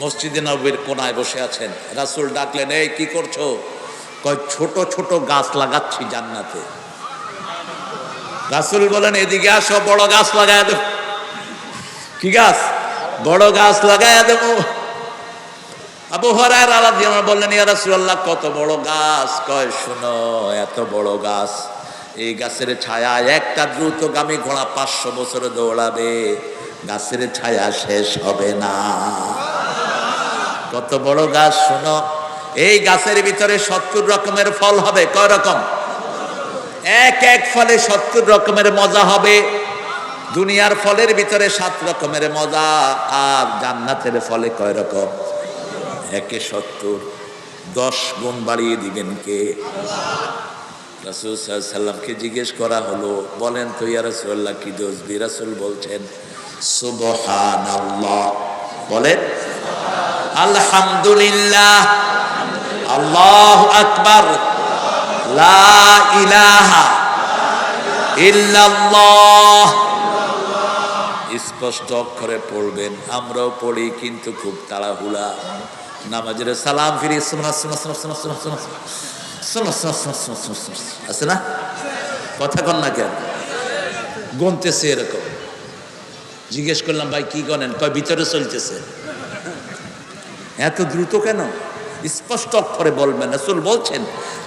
মসজিদে নববীর কোনায় বসে আছেন। রাসূল ডাকলেন, এই কি করছো? কয় ছোট ছোট গাছ লাগাচ্ছি জান্নাতে। রাসূল বলেন, এদিকে আসো, বড় গাছ লাগায় দেব। কি গাছ? বড় গাছ লাগায় দেব। আবু হুরায়রা রাদিয়াল্লাহু আনহু বললেন, ইয়া রাসূলুল্লাহ কত বড় গাছ? কয় শুনো, এত বড় গাছ, এই গাছের ছায়া একটা দ্রুতগামী ঘোড়া 500 বছর দৌড়াবে, গাছের ছায়া শেষ হবে না। কত বড় গাছ শুনো, এই গাছের ভিতরে 70 রকমের ফল হবে। কয় রকম? এক এক ফলে 70 রকমের মজা হবে। দুনিয়ার ফলের ভিতরে 7 রকমের মজা, আর জান্নাতের ফলে কয় রকম? একে 70, 10 গুণ বাড়িয়ে দিবেন কে? রাসূল সাল্লাল্লাহু আলাইহি ওয়াসাল্লামকে জিজ্ঞেস করা হলো, বলেন তো ইয়া রাসূলুল্লাহ কি দোষ? রাসূল বলছেন সুবহানাল্লাহ। বলেন আলহামদুলিল্লাহ, আল্লাহু আকবার, লা ইলাহা ইল্লাল্লাহ। স্পষ্ট অক্ষরে পড়বেন, আমরাও পড়ি কিন্তু খুব তাড়াহুড়া। নামাজের সালাম ফিরি আছে না, কথা কন না কেন? গুনতেছে এরকম। জিজ্ঞেস করলাম ভাই কি গনেন? কয় ভিতরে চলতেছে। এত দ্রুত কেন? স্পষ্ট অক্ষরে বলবেন। রাসূল বলছেন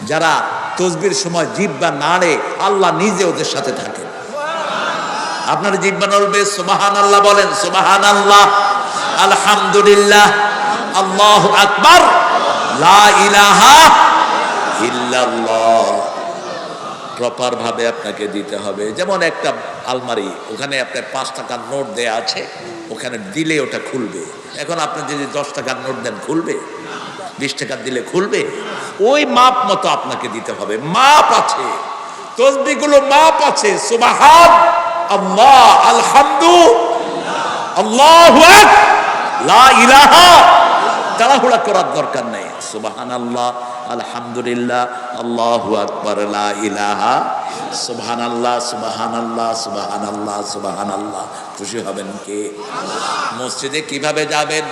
যারা তাসবির সময় জিহ্বা নাড়ে আল্লাহ নিজে ওদের সাথে থাকেন। আপনার জিহ্বা নড়বে, সুবহানাল্লাহ বলেন, সুবহানাল্লাহ, আলহামদুলিল্লাহ, আল্লাহু আকবার, লা ইলাহা ইল্লাল্লাহ। প্রপার ভাবে আপনাকে দিতে হবে। যেমন একটা আলমারি, ওখানে আপনার 5 টাকার নোট দেয়া আছে, ওখানে দিলে ওটা খুলবে। এখন আপনি যদি 10 টাকার নোট দেন খুলবে? 20 টাকার দিলে খুলবে? ওই মাপ মতো আপনাকে দিতে হবে। মাপ আছে, তাসবিহগুলো মাপ আছে। সুবহান আল্লাহ, আলহামদু, আল্লাহু আকবার, লা ইলাহা। তাড়াহুড়া করার দরকার নেই। সুবহানাল্লাহ, আলহামদুলিল্লাহ, আল্লাহু আকবার, লা ইলাহা, সুবহানাল্লাহ, সুবহানাল্লাহ, সুবহানাল্লাহ, সুবহানাল্লাহ। খুশি হবেন কে? মসজিদে কিভাবে যাবেন?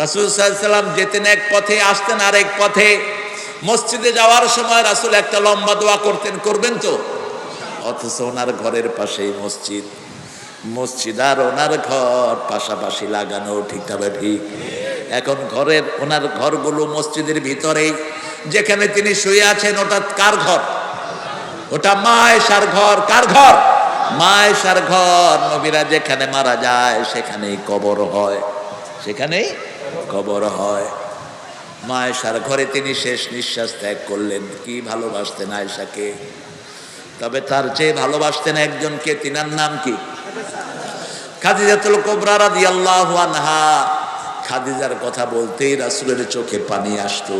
রাসূল সাল্লাল্লাহু আলাইহি ওয়াসাল্লাম যেতেন এক পথে, আসতেন আরেক পথে। মসজিদে যাওয়ার সময় রাসূল একটা লম্বা দোয়া করতেন, করবেন তো? অথচ ওনার ঘরের পাশেই মসজিদ। মসজিদ আর ওনার ঘর পাশাপাশি লাগানো, ঠিক তবে ঠিক। এখন ঘরের, ওনার ঘরগুলো মসজিদের ভিতরেই। যেখানে তিনি শুয়ে আছেন ওটা কার ঘর? ওটা মা আয়েশার ঘর। কার ঘর? মা আয়েশার ঘর। নবীরা যেখানে মারা যায় সেখানেই কবর হয়, সেখানেই কবর হয়। মা আয়েশার ঘরে তিনি শেষ নিঃশ্বাস ত্যাগ করলেন। কি ভালোবাসতেন আয়েশাকে! তবে তার চেয়ে ভালোবাসতেন একজনকে, তিনার নাম কি? খাদিজাতুল কুবরা রাদিয়াল্লাহু আনহা। খাদিজার কথা বলতেই রাসূলের চোখে পানি আসতো।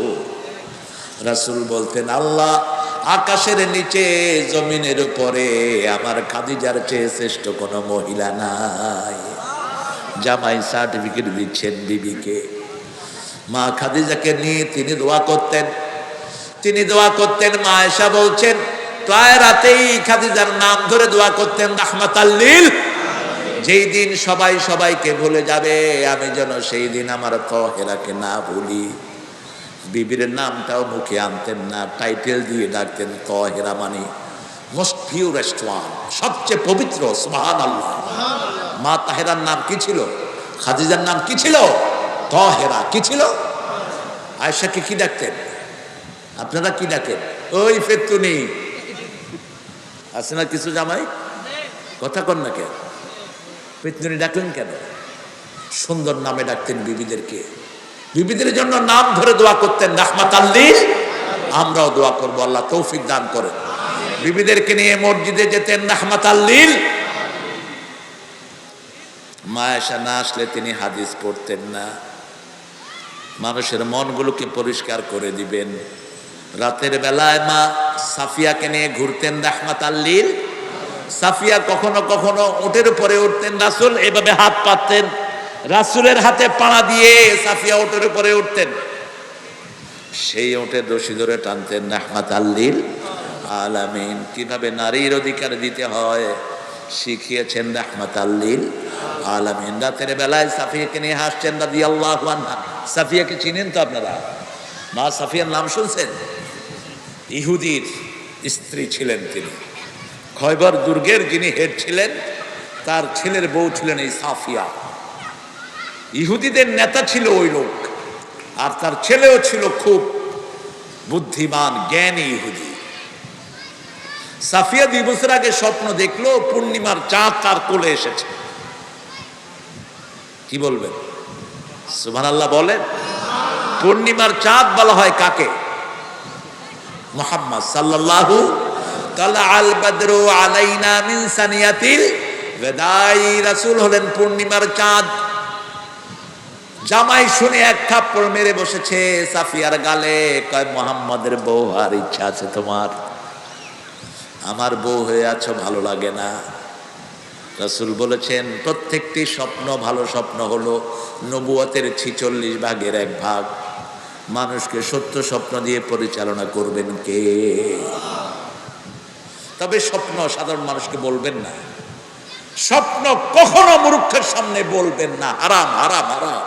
রাসূল বলতেন, আল্লাহ আকাশের নিচে জমিনের উপরে আমার খাদিজার চেয়ে শ্রেষ্ঠ কোনো মহিলা নাই। জামাই সার্টিফিকেট দিচ্ছেন বিবিকে। মা খাদিজাকে নিয়ে তিনি দোয়া করতেন, তিনি দোয়া করতেন। মা আয়েশা বলছেন প্রায় রাতেই খাদিজার নাম ধরে দোয়া করতেন, রাহমাতাল লিল। যেই দিন সবাই সবাইকে ভুলে যাবে, আমি যেন সেই দিন আমার তাহেরাকে না ভুলি। বিবির নামটাও মুখে আনতেন না, টাইটেল দিয়ে ডাকতেন তাহেরা, মানে মোস্ট পিউরেস্ট ওয়ান, সবচেয়ে পবিত্র। সুবহানাল্লাহ। মা তাহেরার নাম কি ছিল? খাদিজার নাম কি ছিল? তাহেরা। কি ছিল? আয়েশাকে কি ডাকতেন? আপনারা কি ডাকেন? ওই ফেতুনি আছে না কিছু জামাই, কথা কন না কেন? পেতনি ডাকলেন কেন? সুন্দর নামে ডাকতেন বিবিদেরকে। বিবিদের জন্য নাম ধরে দোয়া করতেন, রাহমাতাল লিল। আমরাও দোয়া করব, আল্লাহ তৌফিক দান করেন। বিবিদেরকে নিয়ে মসজিদে যেতেন, রাহমাতাল লিল। মা আয়েশা না আসলে তিনি হাদিস পড়তেন না। মানুষের মনগুলোকে পরিষ্কার করে দিবেন। রাতের বেলায় মা সাফিয়াকে নিয়ে ঘুরতেন, রাহমাতাল লিল। সাফিয়া কখনো কখনো উটের উপরে উঠতেন, রাসূল এভাবে হাত পাততেন, রাসূলের হাতে পাড়া দিয়ে সাফিয়া উটের উপরে উঠতেন। সেই উটের রশি ধরে টানতেন, রাহমাতাল লিল আলামিন। কিভাবে নারীর অধিকার দিতে হয় শিখিয়েছেন রাহমাতাল লিল আলামিন। রাতের বেলায় সাফিয়াকে নিয়ে হাসছেন রাদিয়াল্লাহু আনহা। সাফিয়াকে চিনেন তো আপনারা? মা সাফিয়ার নাম শুনছেন? ইহুদির স্ত্রী ছিলেন তিনি। খয়বর দুর্গের যিনি হেড ছিলেন, তার ছেলের বউ ছিলেন এই সাফিয়া। ইহুদিদের নেতা ছিল ওই লোক, আর তার ছেলেও ছিল খুব বুদ্ধিমান, জ্ঞানী ইহুদি। সাফিয়া 2 বছর আগে স্বপ্ন দেখলো পূর্ণিমার চাঁদ তার কোলে এসেছে। কি বলবেন? সুবহানাল্লাহ বলেন। পূর্ণিমার চাঁদ বলা হয় কাকে? মুহাম্মদ সাল্লাল্লাহু তাআলা আল বদরু আলাইনা মিন সানিয়াতিল ওয়াদাই। রাসূল হলেন পূর্ণিমার চাঁদ। জামাই শুনে এক থাপ্পড় মেরে বসেছে সাফিয়ার গালে। কয়, মুহাম্মাদের বউ আর ইচ্ছা আছে তোমার? আমার বউ হয়ে আছো, ভালো লাগে না? রাসূল বলেছেন প্রত্যেকটি স্বপ্ন ভালো স্বপ্ন হলো নবুয়তের 46 ভাগের 1 ভাগ। মানুষকে সত্য স্বপ্ন দিয়ে পরিচালনা করবেন কে? তবে স্বপ্ন সাধারণ মানুষকে বলবেন না, স্বপ্ন কখনো মূর্খের সামনে বলবেন না, হারাম হারাম হারাম।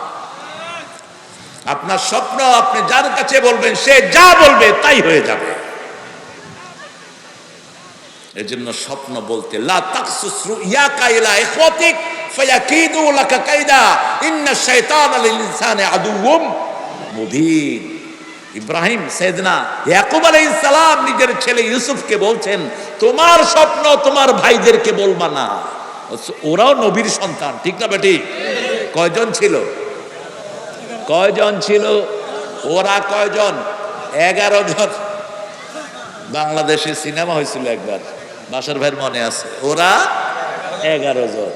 আপনার স্বপ্ন আপনি যার কাছে বলবেন সে যা বলবে তাই হয়ে যাবে। এজন্য স্বপ্ন বলতে লা তাকসুস রুয়াকা ইলা ইখওয়াতিক ফায়াকিদু লাকা কাইদা ইন্নাশ শাইতানা লিল ইনসানি আদুউম মুবিন। ইব্রাহিম সাইয়েদনা ইয়াকুব আলাইহিস সালাম নিজের ছেলে ইউসুফকে বলছেন তোমার স্বপ্ন তোমার ভাইদেরকে বলবা না। ওরাও নবীর সন্তান, ঠিক না বেটি? কয়জন ছিল? কয়জন ছিল? ওরা কয়জন? 11 জন। বাংলাদেশে সিনেমা হয়েছিল একবার, বাসার ভাইয়ের মনে আছে। ওরা 11 জন।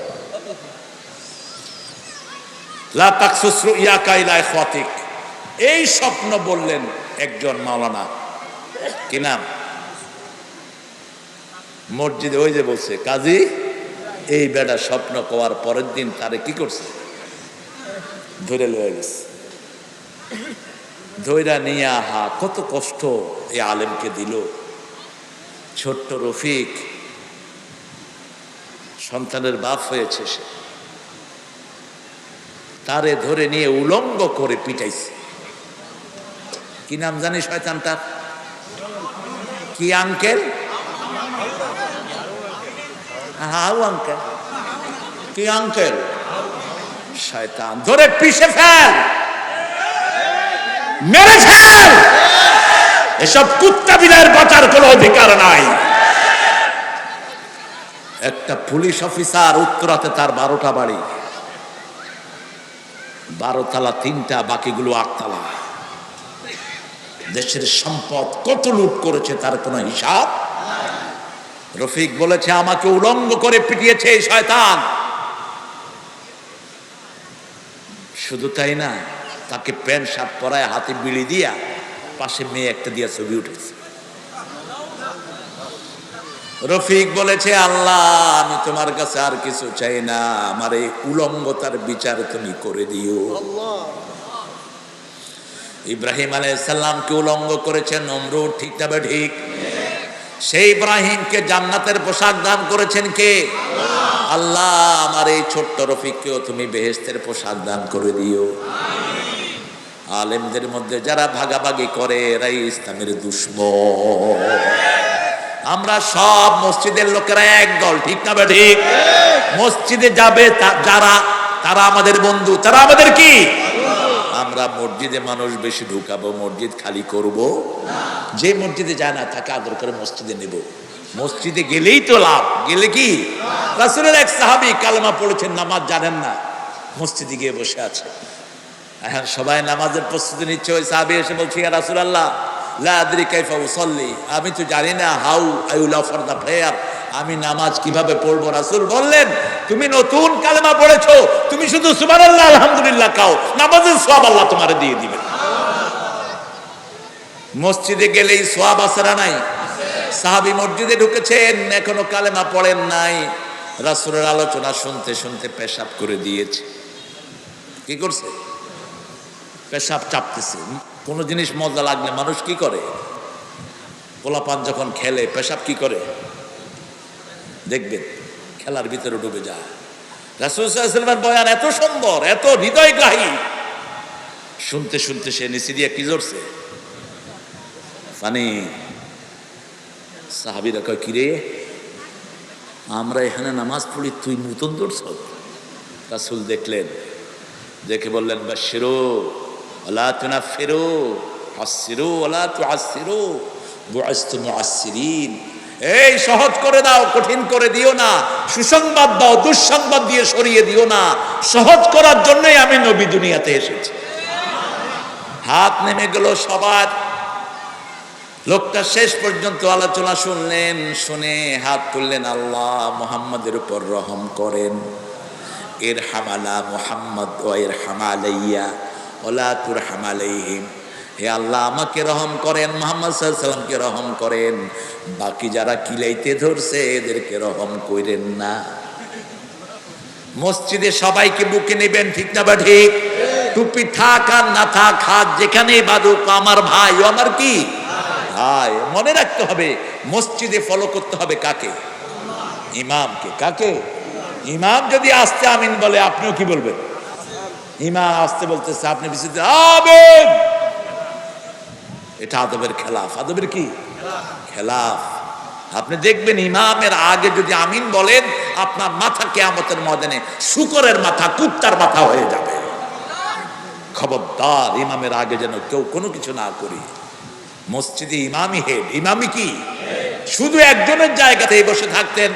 লা তাকসুস রুয়াকা ইলা ইখওয়াতিক, এই স্বপ্ন বললেন একজন মাওলানা, কি নাম? মসজিদে ওই যে বলছে কাজী, এই বেটা স্বপ্ন কোয়ার পরের দিন তারে কি করছে? ধরে লয়ে গেছে। ধৈরা নিয়ে আহা কত কষ্ট এই আলেমকে দিল। ছোট্ট রফিক সন্তানের বাপ হয়েছে, সে তারে ধরে নিয়ে উলঙ্গ করে পিটাইছে। কি নাম জানি শয়তানটার? কি আঙ্কেল? How uncle. কি আঙ্কেল? শয়তান। ধরে পিষে ফেল, মেরে ফেল। এসব কুত্তা বিড়ালের বাঁচার কোনো অধিকার নাই। একটা পুলিশ অফিসার, উত্তরাতে তার 12টা বাড়ি, 12 তলা 3টা, বাকিগুলো 8 তলা। দেশের সম্পদ কত লুট করেছে তার কোনো হিসাব। রফিক বলেছে আমাকে উলঙ্গ করে পিটিয়েছে এই শয়তান। শুধু তাই না, তাকে প্যান্ট শার্ট পরায় হাতে বিড়ি দিয়া পাশে মেয়ে একটা দিয়া ছবি উঠেছে। রফিক বলেছে আল্লাহ আমি তোমার কাছে আর কিছু চাই না, আমার এই উলঙ্গতার বিচার তুমি করে দিও। ইব্রাহিম আলাইহিস সালামকে উলঙ্গ করেছেন নমরুদ, ঠিক না ঠিক? সেই ইব্রাহিমকে জান্নাতের পোশাক দান করেছেন কে? আল্লাহ আমার এই ছোট্ট রফিককেও তুমি বেহেশতের পোশাক দান করে দিও। আলেমদের মধ্যে যারা ভাগাভাগি করে এরাই ইসলামের দুশমন। আমরা সব মসজিদের লোকেরা এক দল, ঠিক না ঠিক? মসজিদে যাবে যারা, তারা আমাদের বন্ধু, তারা আমাদের কি? আমরা মসজিদে মানুষ বেশি ঢুকাবো, মসজিদ খালি করব। যে মসজিদে যায় না তাকে আদর করে মসজিদে নেব। মসজিদে গেলেই তো লাভ, গেলে কি? রাসূলের এক সাহাবী কালেমা পড়েছেন, নামাজ জানেন না, মসজিদে গিয়ে বসে আছে। এখন সবাই নামাজের প্রস্তুতি নিচ্ছে, ওই সাহাবী এসে বলছে ইয়া রাসূলুল্লাহ লা আদরি কাইফা উসাল্লি, আমি তো জানি না how I will offer the prayer, আমি নামাজ কিভাবে পড়বো। রাসূল বললেন তুমি নতুন কালেমা পড়েছো, তুমি শুধু সুবহানাল্লাহ আলহামদুলিল্লাহ কাও, নামাজের সওয়াব আল্লাহ তোমারে দিয়ে দিবেন। মসজিদে গেলেই সওয়াব আছে না নাই? সাহাবী মসজিদে ঢুকেছেন, এখনো কালেমা পড়েন নাই, রাসূলের আলোচনা শুনতে শুনতে পেশাব করে দিয়েছে। কি করছে? পেশাব চাপতেছে। কোনো জিনিস মজা লাগলে মানুষ কি করে? পোলাপান যখন খেলে পেশাব কি করে দেখবেন, খেলার ভিতরে ডুবে যায়। রাসূল সাল্লাল্লাহু আলাইহি ওয়াসাল্লামের বয়ান এত সুন্দর, এত হৃদয়গ্রাহী, শুনতে শুনতে সে নিচে দিয়ে কি জড়ছে? পানি। সাহাবীরা কয় কিরে আমরা এখানে নামাজ পড়ি, তুই নতুন ধরছ? রাসূল দেখলেন, দেখে বললেন বাশশিরু ওয়ালা তুনাফিরু হাসসিরু ওয়ালা তুআসসিরু বুইসতু মুআসসিরিন, এই সহজ করে দাও, কঠিন করে দিও না, সুসংবাদ দাও, দুঃসংবাদ দিয়ে সরিয়ে দিও না, সহজ করার জন্যই আমি নবী দুনিয়াতে এসেছি। হাত নেমে গেল সবার। লোকটা শেষ পর্যন্ত আলোচনা শুনলেন, শুনে হাত তুললেন, আল্লাহ মুহাম্মাদের উপর রহম করেন, ইরহাম আলা মুহাম্মদ ওয়া ইরহাম আলাইয়া ওয়ালা তুরহাম আলাইহিম, হে আল্লাহ আমাকে রহম করেন, মুহাম্মদ সাল্লাল্লাহু আলাইহি সাল্লামকে রহম করেন, বাকি যারা কিলাইতে ধরছে এদেরকে রহম কইরেন না। মসজিদে সবাইকে বুকে নেবেন, ঠিক না বা ঠিক? টুপি থাক আর না থাক, হাত যেখানেই বাঁধুক, আমার ভাই, ও আমার কি ভাই। মনে রাখতে হবে, মসজিদে ফলো করতে হবে কাকে? ইমামকে। কাকে? ইমাম যদি আস্তে আমিন বলে, আপনিও কি বলবেন? ইমাম আস্তে বলতেছে, আপনি পিছনে আমিন। এটা আদবের খেলাফ। আদবের কি খেলাফ? আপনি দেখবেন ইমামের আগে যদি আমিন বলেন, আপনার মাথা কিয়ামতের ময়দানে শুকরের মাথা, কুত্তার মাথা হয়ে যাবে। খবরদার, ইমামের আগে যেন কেউ কোনো কিছু না করি। মসজিদে ইমামই হেড। ইমামই কি শুধু একজনের জায়গাতেই বসে থাকতেন।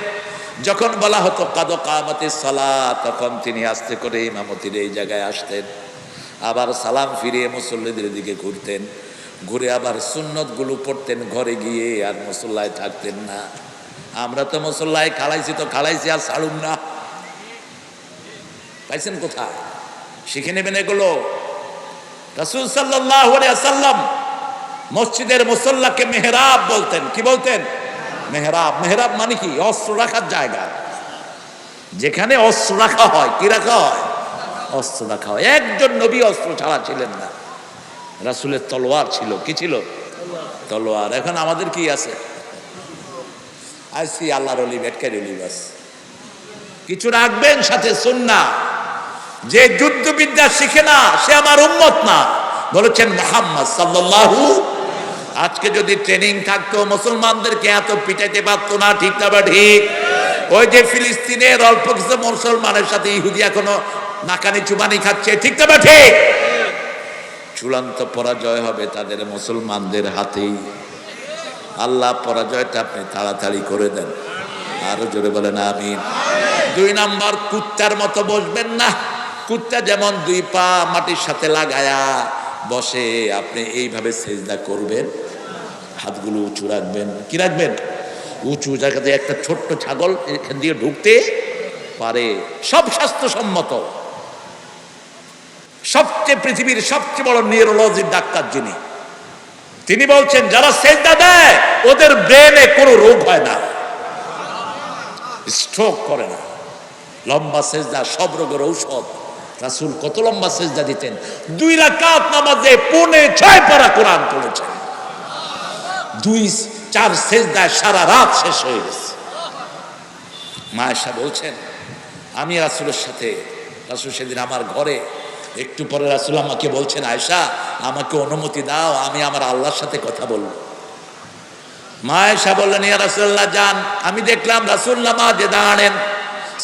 যখন বলা হতো কাদ কামাতিস সালাত, তখন তিনি আস্তে করে ইমামতির এই জায়গায় আসতেন, আবার সালাম ফিরিয়ে মুসল্লিদের দিকে ঘুরতেন, ঘুরে আবার সুন্নত গুলো পড়তেন ঘরে গিয়ে, আর মুসল্লায় থাকতেন না। আমরা তো মুসল্লায় খালাইছি তো খালাইছি, আর ছাড়ুন না। পাইছেন কোথায়? শিখে নেবেন এগুলো। রাসূল সাল্লাল্লাহু আলাইহি ওয়াসাল্লাম মসজিদের মুসল্লাকে মেহরাব বলতেন। কি বলতেন? মেহরাব। মেহরাব মানে কি? অস্ত্র রাখার জায়গা। যেখানে অস্ত্র রাখা হয়। কি রাখা হয়? অস্ত্র রাখা হয়। একজন নবী অস্ত্র ছাড়া ছিলেন না। রাসূলের তলোয়ার ছিল। কি ছিল? তলোয়ার। এখন আমাদের কি আছে? আইসি আল্লাহর ওলি, ভেটকারি ওলি, বাস। কিছু রাখবেন সাথে সুন্নাহ। যে যুদ্ধবিদ্যা শিখে না, সে আমার উম্মত না, বলেছেন মুহাম্মদ সাল্লাল্লাহু। আজকে যদি ট্রেনিং থাকতো, মুসলমানদেরকে এত পিটাইতে পারতো না, ঠিক না বা ঠিক? ওই যে ফিলিস্তিনের অল্প কিছু মুসলমানের সাথে ইহুদি এখনো নাকানি চুবানি খাচ্ছে, ঠিক না বা ঠিক? চূড়ান্ত পরাজয় হবে তাদের মুসলমানদের হাতেই। আল্লাহ পরাজয়টা আপনি তাড়াতাড়ি করে দেন। আরো জোরে বলেন আমিন। 2 নাম্বার, কুত্তার মতো বসবেন না। কুত্তা যেমন 2 পা মাটির সাথে লাগায়া বসে, আপনি এইভাবে সেজদা করবেন, হাতগুলো উঁচু রাখবেন। কি রাখবেন? উঁচু জায়গাতে। একটা ছোট্ট ছাগল এখান দিয়ে ঢুকতে পারে। সব স্বাস্থ্যসম্মত। সবচেয়ে পৃথিবীর সবচেয়ে বড় নিউরোলজির ডাক্তার যিনি, তিনি বলছেন যারা সেজদা দেয় ওদের ব্রেনে কোনো রোগ হয় না, স্ট্রোক করে না। লম্বা সেজদা সব রোগের ঔষধ। রাসূল কত লম্বা সেজদা দিতেন? 2 রাকাত নামাজে 6.5 পারা কোরআন পড়েছেন। 2-4 সেজদায় সারা রাত শেষ হয়ে গেছে। মা আয়েশা বলছেন, আমি রাসূলের সাথে, রাসূল সেদিন আমার ঘরে, একটু পরে রাসূল আমাকে বলছেন, আয়েশা আমাকে অনুমতি দাও, আমি আমার আল্লাহর সাথে কথা বলবো। মা আয়েশা বললেন, ইয়া রাসূলুল্লাহ যান। আমি দেখলাম রাসূল নামাজে দাঁড়ালেন,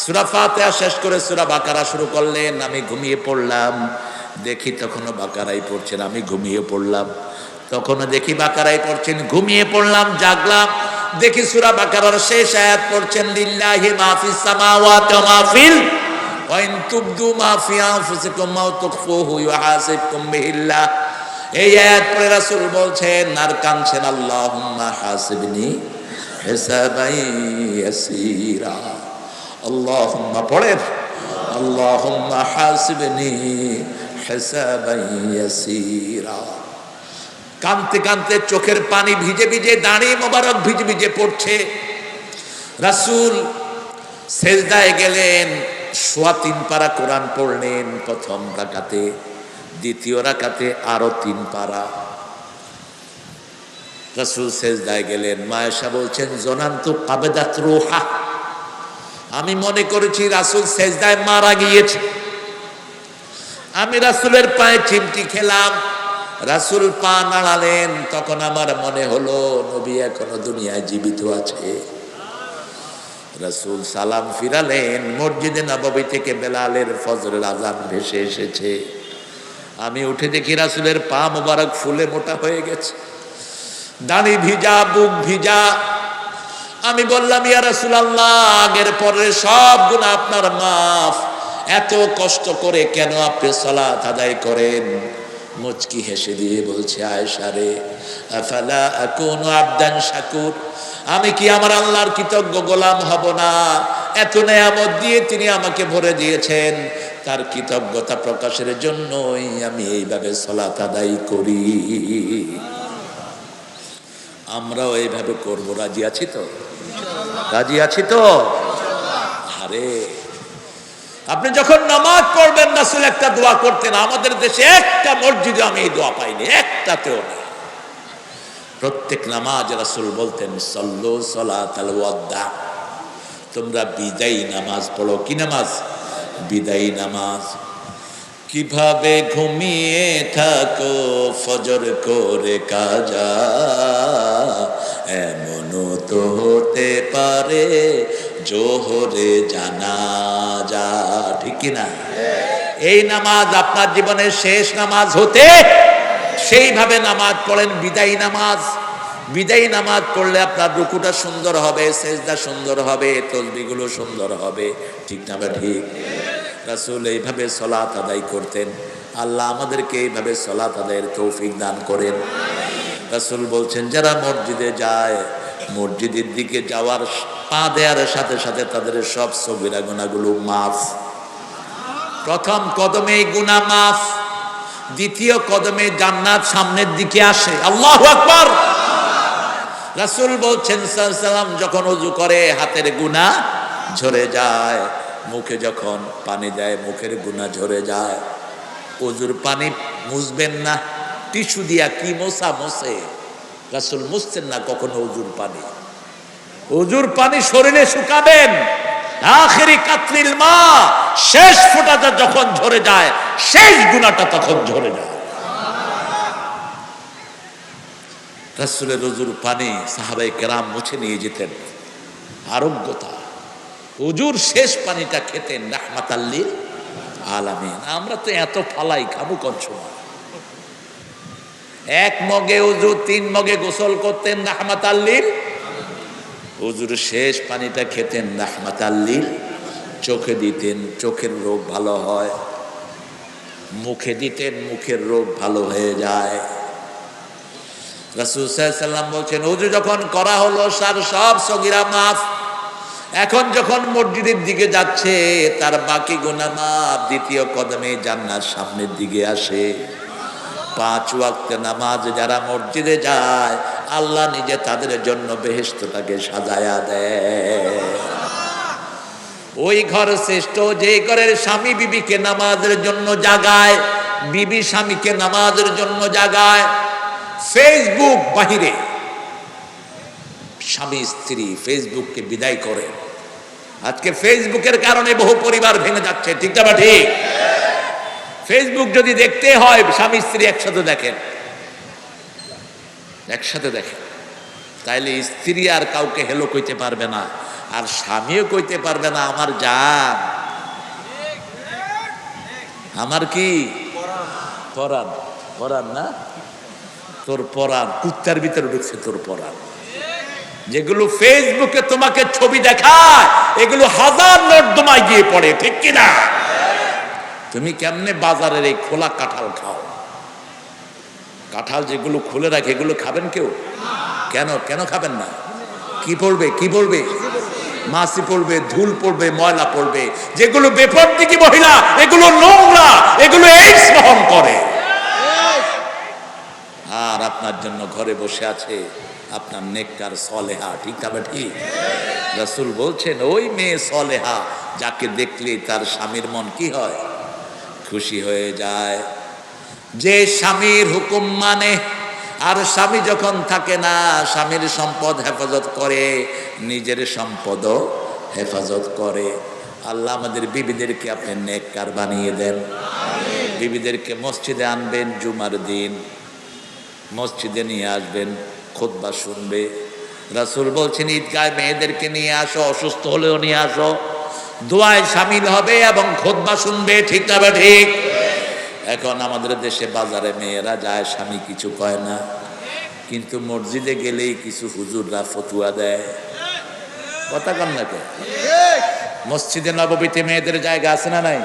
সূরা ফাতিহা শেষ করে সূরা বাকারা শুরু করলেন। আমি ঘুমিয়ে পড়লাম। দেখি তখনও বাকারাই পড়ছেন। আমি ঘুমিয়ে পড়লাম। তখনও দেখি বাকারাই পড়ছেন। ঘুমিয়ে পড়লাম, জাগলাম, দেখি সূরা বাকারার শেষ আয়াত পড়ছেন, লিল্লাহি মা ফিস সামাওয়াতি ওয়া মা ফিল ওয়া ইন তুবদু মা ফি আনফুসিকুম আও তুখফুহু ইউহাসিবকুম বিহিল্লাহ। এই আয়াত পড়ে রাসূল বলছেন আর কাঁদছেন, আল্লাহুম্মা হাসিবনি হিসাবান ইয়াসীরা। আল্লাহুম্মা পড়েন, আল্লাহুম্মা হাসিবনি হিসাবান ইয়াসীরা। কাঁদতে কাঁদতে চোখের পানি ভিজে ভিজে, দাঁড়ি মোবারক ভিজে ভিজে পড়ছে। রাসূল সেজদায় গেলেন, 3.25 পারা কোরআন পড়লেন প্রথম রাকাতে। দ্বিতীয় রাকাতে আরো 3 পারা। রাসূল সেজদায় গেলেন। মা আয়েশা বলছেন, জনান্তু কাবাদাত রূহা, আমি মনে করেছি রাসূল সেজদায় মারা গিয়েছে। আমি রাসূলের পায়ে চিমটি খেলাম। রাসূল পা নাড়ালেন, তখন আমার মনে হলো নবী এখনো দুনিয়ায় জীবিত আছে। রাসূল সালাম ফিরালেন। মসজিদে নববী থেকে বেলালের ফজরের আযান ভেসে এসেছে। আমি উঠে দেখি রাসূলের পা মোবারক ফুলে মোটা হয়ে গেছে, দাড়ি ভিজা, বুক ভিজা। আমি বললাম, ইয়া রাসূলুল্লাহ, আগের পরের সব গুনাহ আপনার মাফ। এত কষ্ট করে কেন আপনি সালাত আদায় করেন? মুচকি হেসে দিয়ে বলছে, আয়েশা রে, আফালা আকুনু আবদান শাকুর, আমি কি আমার আল্লাহর কৃতজ্ঞ গোলাম হব না? এত নেয়ামত দিয়ে তিনি আমাকে ভরে দিয়েছেন, তার কৃতজ্ঞতা প্রকাশের জন্যই আমি এইভাবে সালাত আদায় করি। আমরাও এইভাবে করবো। রাজি আছি তো? রাজি আছি তো? আরে আপনি যখন নামাজ পড়বেন রাসূল একটা দোয়া করতেন, আমাদের দেশে একটা মসজিদে আমি এই দোয়া পাইনি, একটাতেও না। প্রত্যেক নামাজ রাসূল বলতেন সল্লু সলাতাল ওয়াদা, তোমরা বিদায়ী নামাজ পড়ো। কি নামাজ? বিদায়ী নামাজ। কিভাবে ঘুমিয়ে থাকো ফজর করে কাজা, এমনও তো হতে পারে জোহরে জানাজা। ঠিক কি না? এই নামাজ আপনার জীবনের শেষ নামাজ হতে, সেইভাবে নামাজ পড়েন বিদায়ী নামাজ। বিদায়ী নামাজ পড়লে আপনার রুকুটা সুন্দর হবে, সেজদা সুন্দর হবে, তসবিহগুলো সুন্দর হবে। ঠিক না বা ঠিক? রাসূল এইভাবে সালাত আদায় করতেন। আল্লাহ আমাদেরকে এইভাবে সালাত আদায়ের তৌফিক দান করেন। রাসূল বলছেন যারা মসজিদে যায়, মসজিদের দিকে যাওয়ার পা দেওয়ার সাথে সাথে তাদের সব সগীরা গুনাহগুলো মাফ। প্রথম কদমে গুনাহ মাফ, দ্বিতীয় কদমে জান্নাত সামনের দিকে আসে। আল্লাহু আকবার। রাসূল বলছেন সাল্লাল্লাহু আলাইহি ওয়াসাল্লাম যখন ওযু করে হাতের গুনাহ ঝরে যায়, মুখে যখন পানি দেয় মুখের গুনাহ ঝরে যায়। ওযুর পানি মুছবেন না, টিস্যু দিয়া কি মোছা মোছে, রাসূল মুছতেন না কখনো ওযুর পানি। ওযুর পানি শরীরে শুকাবেন, আখিরি কাতরিল মা, শেষ ফোঁটাটা যখন ঝরে যায়, শেষ গুনাহটা তখন ঝরে যায়। রাসূলের ওযুর পানি সাহাবায়ে কেরাম মুছে নিয়ে যেতেন। আরোগ্যতা, ওযুর শেষ পানিটা খেতেন রাহমাতাল লিল আলামিন। আমরা তো এত ফালাই, খাবো কোন সময়? এক মগে ওযু, 3 মগে গোসল করতেন রাহমাতাল লিল। ওযুর শেষ পানিটা খেতেন রাহমাতাল লিল। চোখে দিতেন, চোখের রোগ ভালো হয়। মুখে দিতেন, মুখের রোগ ভালো হয়ে যায়। রাসূল সাল্লাল্লাহু আলাইহি ওয়াসাল্লাম বলছেন ওযু যখন করা হলো তার সব সগীরা মাফ। এখন যখন মসজিদের দিকে যাচ্ছে তার বাকি গুনাহ মাফ। দ্বিতীয় কদমে জান্নাত সামনের দিকে আসে। 5 ওয়াক্ত নামাজ যারা মসজিদে যায়, আল্লাহ নিজে তাদের জন্য বেহেশতটাকে সাজায়া দেয়। ওই ঘর শ্রেষ্ঠ যে ঘরের স্বামী বিবিকে নামাজের জন্য জাগায়, বিবি স্বামীকে নামাজের জন্য জাগায়। ফেসবুক বাহিরে স্বামী স্ত্রী ফেসবুককে বিদায় করে। আজকে ফেসবুকের কারণে বহু পরিবার ভেঙে যাচ্ছে। ঠিক না ঠিক? ফেসবুক যদি দেখতে হয় স্বামী স্ত্রী একসাথে দেখেন, একসাথে দেখেন, তাইলে স্ত্রী আর কাউকে হেলো কইতে পারবে না, আর স্বামীও কইতে পারবে না আমার জান, আমার কি পরাণ। পরাণ না, তোর পরাণ কুত্তার ভিতরে ঢুকছে তোর পরাণ। যেগুলো ফেসবুকে তোমাকে ছবি দেখায় এগুলো হাজার নর্দমায় গিয়ে পড়ে। ঠিক কিনা? তুমি কেমনে বাজারের এই খোলা কাঁঠাল খাও? কাঁঠাল যেগুলো খুলে রাখে এগুলো খাবেন কেউ? কেন কেন খাবেন না? কি পড়বে, কি পড়বে? মাছি পড়বে, ধুল পড়বে, ময়লা পড়বে। যেগুলো বেপরদিকি মহিলা এগুলো নোংরা, এগুলো এইডস বহন করে। আর আপনার জন্য ঘরে বসে আছে আপনার নেককার সলেহা। ঠিক তবে ঠিক? রাসূল বলছেন ওই মেয়ে সলেহা যাকে দেখলে তার স্বামীর মন কি হয়? খুশি হয়ে যায়। যে স্বামীর হুকুম মানে, আর স্বামী যখন থাকে না স্বামীর সম্পদ হেফাজত করে, নিজের সম্পদও হেফাজত করে। আল্লাহ আমাদের বিবিদেরকে আপনি নেককার বানিয়ে দেন। বিবিদেরকে মসজিদে আনবেন, জুমার দিন মসজিদে নিয়ে আসবেন, খুতবা শুনবে। রাসূল বলছেন ঈদগায় মেয়েদেরকে নিয়ে আসো, অসুস্থ হলেও নিয়ে আসো, দোয়ায় শামিল হবে এবং খুতবা শুনবে। ঠিক না ঠিক? এখন আমাদের দেশে বাজারে মেয়েরা যায়, স্বামী কিছু কয় না, কিন্তু মসজিদে গেলেই কিছু হুজুররা ফতুয়া দেয়। কথা কন না কে? মসজিদে নববীতে মেয়েদের জায়গা আছে না নাই?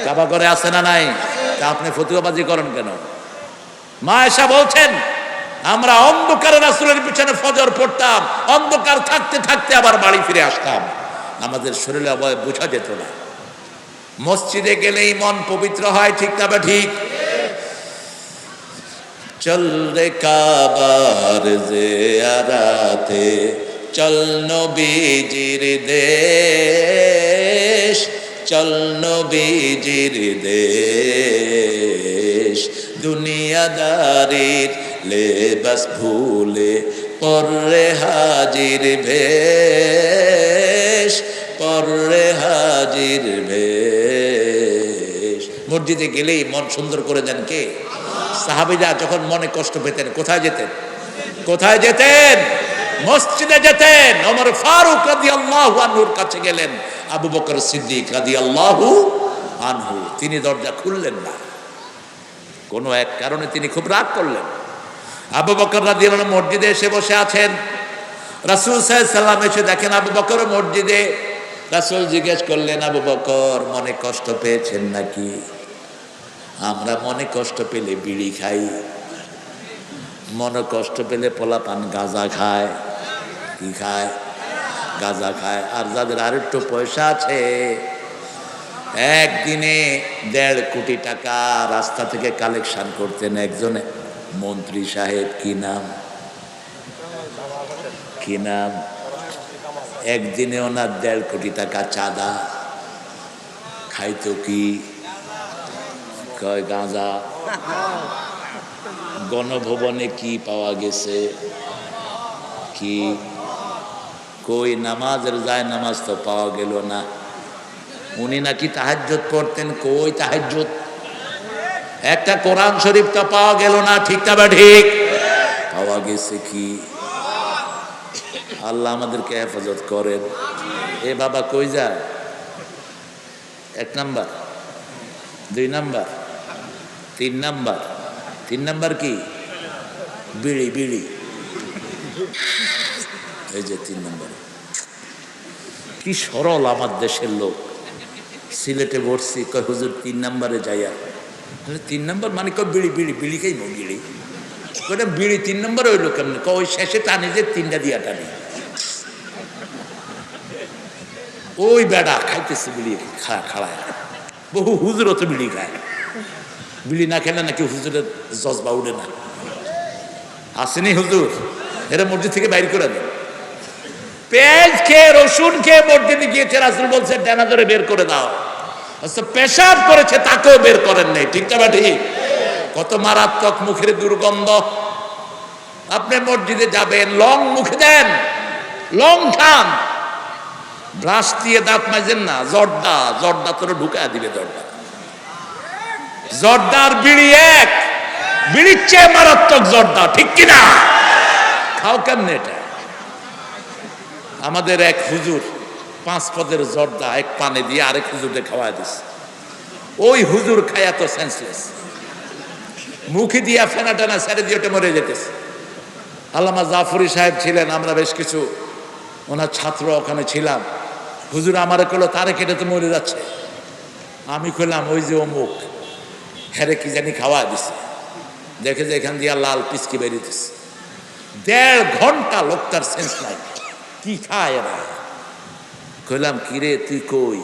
কাবা ঘরে আছে না নাই? তা আপনি ফতুয়াবাজি করেন কেন? মা আয়েশা বলছেন আমরা অন্ধকারে রাসূলের পিছনে ফজর পড়তাম, অন্ধকার থাকতে থাকতে আবার বাড়ি ফিরে আসতাম, আমাদের শরীরে অবয়ব বোঝা যেত না। মসজিদে গেলেই মন পবিত্র হয়। ঠিক না ঠিক? চল রে কাবার জিয়ারাতে, চল নবীজির দেশ, চল নবীজির দেশ, দুনিয়াদারির লেবাস ভুলে পররে হাজির ভেশ, পররে হাজির ভেশ। মসজিদে গেলেই মন সুন্দর করে দেন কে? সাহাবীরা যখন মনে কষ্ট পেতেন কোথায় যেতেন? কোথায় যেতেন? মসজিদে যেতেন। ওমর ফারুক রাদিয়াল্লাহু আনহুর কাছে গেলেন, আবু বকর সিদ্দিক রাদিয়াল্লাহু আনহু, তিনি দরজা খুললেন না। কোনো এক কারণে তিনি খুব রাগ করলেন। আবু বকর রাদিয়াল্লাহু আনহু মসজিদে এসে বসে আছেন। রাসূল সাল্লাল্লাহু আলাইহি সাল্লাম এসে দেখেন আবু বকর মসজিদে। রাসূল জিজ্ঞেস করলেন, আবু বকর মনে কষ্ট পেয়েছেন নাকি? আমরা মনে কষ্ট পেলে বিড়ি খাই, মনে কষ্ট পেলে পোলাপান গাঁজা খায়। কি খায়? গাঁজা খায়। আর যাদের আরেকটু পয়সা আছে, একদিনে 1.5 কোটি টাকা রাস্তা থেকে কালেকশন করতেন একজনে মন্ত্রী সাহেব। কি নাম? কি নাম? একদিনে ওনার 1.5 কোটি টাকা চাঁদা। খাইতো কি? কয় গাঁজা। গণভবনে কি পাওয়া গেছে? কি? কই নামাজের যায় নামাজ তো পাওয়া গেল না। উনি নাকি তাহাজ্জুদ পড়তেন, কই তাহাজ্জুদ? একটা কোরআন শরীফ তো পাওয়া গেল না। ঠিক না বা ঠিক? পাওয়া গেছে কি? আল্লাহ আমাদেরকে হেফাজত করেন। এ বাবা কই যায়? 1 নাম্বার, 2 নাম্বার, 3 নাম্বার। 3 নাম্বার কি? বিড়ি। বিড়ি এই যে 3 নাম্বার। কি সরল আমার দেশের লোক। সিলেটে বসছি, কয় হুজুর 3 নাম্বারে যাইয়া। 3 নাম্বার মানে কয় বিড়ি। বিড়ি বিড়ি খাইব বিড়ি। কয়টা বিড়ি 3 নাম্বার হইলো কেমন? ওই শেষে টানি যে 3টা দিয়া টানি। ওই বেড়া খাইতেছে বিড়ি খাড়ায়। বহু হুজুরও তো বিড়ি খায়। বিড়ি না খেলে নাকি হুজুরের জজবা উঠে না। আসেনি হুজুর? এরা মসজিদ থেকে বাইর করে দেন। পেঁয়াজ খেয়ে রসুন খেয়ে মসজিদে গিয়েছে, রাসূল বলছে ডানা ধরে বের করে দাও। আচ্ছা পেশাব করেছে তাকেও বের করেন নাই। ঠিক না ঠিক? কত মারাত্মক মুখের দুর্গন্ধ। আপনি মসজিদে যাবেন, লং মুখে দেন, লং খান, ব্রাশ দিয়ে দাঁত মাজেন না। জর্দা তোর ঢুকায় দিবে। জর্দার বিড়ি এক, বিড়ির চেয়ে মারাত্মক জর্দা। ঠিক কিনা? খাও কেমনে এটা? আমাদের এক হুজুর 5 পদের জর্দা এক পানে দিয়ে আরেক হুজুরকে খাওয়া দিছে। ওই হুজুর খায়া তো সেন্সলেস, মুখে দিয়া ফেনা টানা ছেড়ে দিয়ে ওটা মরে যেতেছে। আল্লামা জাফরি সাহেব ছিলেন, আমরা বেশ কিছু ওনার ছাত্র ওখানে ছিলাম। হুজুর আমারে কইলো তারে কেটে তো মরে যাচ্ছে। আমি কইলাম ওই যে অমুক, হেরে কি জানি খাওয়া দিছে। দেখে যে এখান দিয়া লাল পিচকি বেরিয়েছে। 1.5 ঘন্টা লোকটার সেন্স নাই। কি খায় এরা? কইলাম কিরে তুই কই?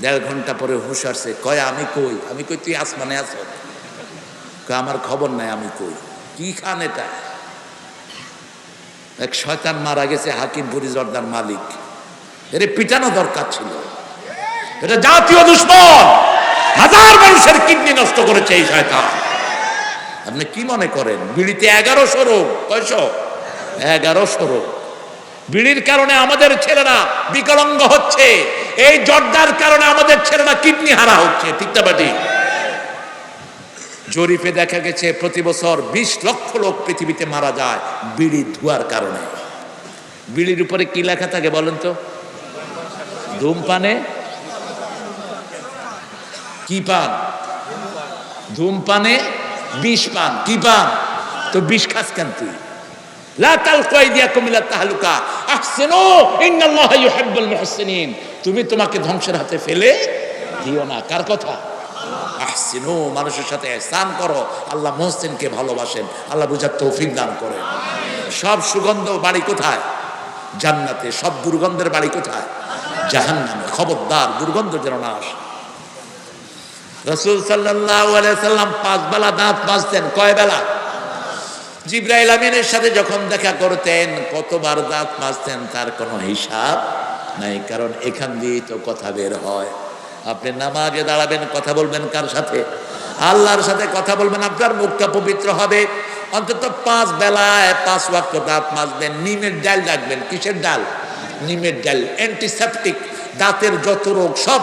1.5 ঘন্টা পরে হুশ আসছে। কয় আমি কই? আমি কই তুই আসমানে আছো? কয় আমার খবর নাই আমি কই। কি খান এটা? এক শয়তান মারা গেছে, হাকিমপুরি জর্দার মালিক। এরে পিটানো দরকার ছিল। এটা জাতীয় দুশ্মন, হাজার মানুষের কিডনি নষ্ট করেছে এই শয়তান। আপনি কি মনে করেন বিড়িতে 1100 রোগ? কয়শো? 1100 রোগ। বিড়ির কারণে আমাদের ছেলেরা বিকলাঙ্গ হচ্ছে। এই জর্দার কারণে আমাদের ছেলেরা কিডনি হারা হচ্ছে। ঠিক না বাটি? জরিপে দেখা গেছে প্রতি বছর 20 লক্ষ লোক পৃথিবীতে মারা যায় বিড়ি ধোঁয়ার কারণে। বিড়ির উপরে কি লেখা থাকে বলেন তো? ধূমপানে কি পান? ধূমপানে বিষ পান। কি পান? তো বিষ খাস কেন তুই? লা তালকু আইদিয়াকুম ইলা তাহলুকা আহসিনু ইন্নাল্লাহা ইউহিব্বুল মুহসিনিন। তুমি তোমাকে ধ্বংসের হাতে ফেলে দিও না। কার কথা? আহসিনু, মানুষের সাথে ইহসান করো। আল্লাহ মুহসিনকে ভালোবাসেন। আল্লাহ বুঝার তৌফিক দান করেন। সব সুগন্ধ বাড়ি কোথায়? জান্নাতে। সব দুর্গন্ধের বাড়ি কোথায়? জাহান্নামে। খবরদার দুর্গন্ধ যেন না আসে। রাসূল সাল্লাল্লাহু আলাইহি সাল্লাম 5 বেলা দাঁত মাজতেন। কয় বেলা? জিবরাইল আমিনের সাথে যখন দেখা করতেন কতবার দাঁত মাজতেন তার কোনো হিসাব নাই, কারণ এখান দিয়েই তো কথা বের হয়। আপনি নামাজে দাঁড়াবেন, কথা বলবেন কার সাথে? আল্লাহর সাথে কথা বলবেন, আপনার মুখটা পবিত্র হবে। অন্তত 5 বেলায় 5 ওয়াক্ত দাঁত মাজবেন, নিমের ডাল রাখবেন। কিসের ডাল? নিমের ডাল। অ্যান্টিসেপটিক, দাঁতের যত রোগ সব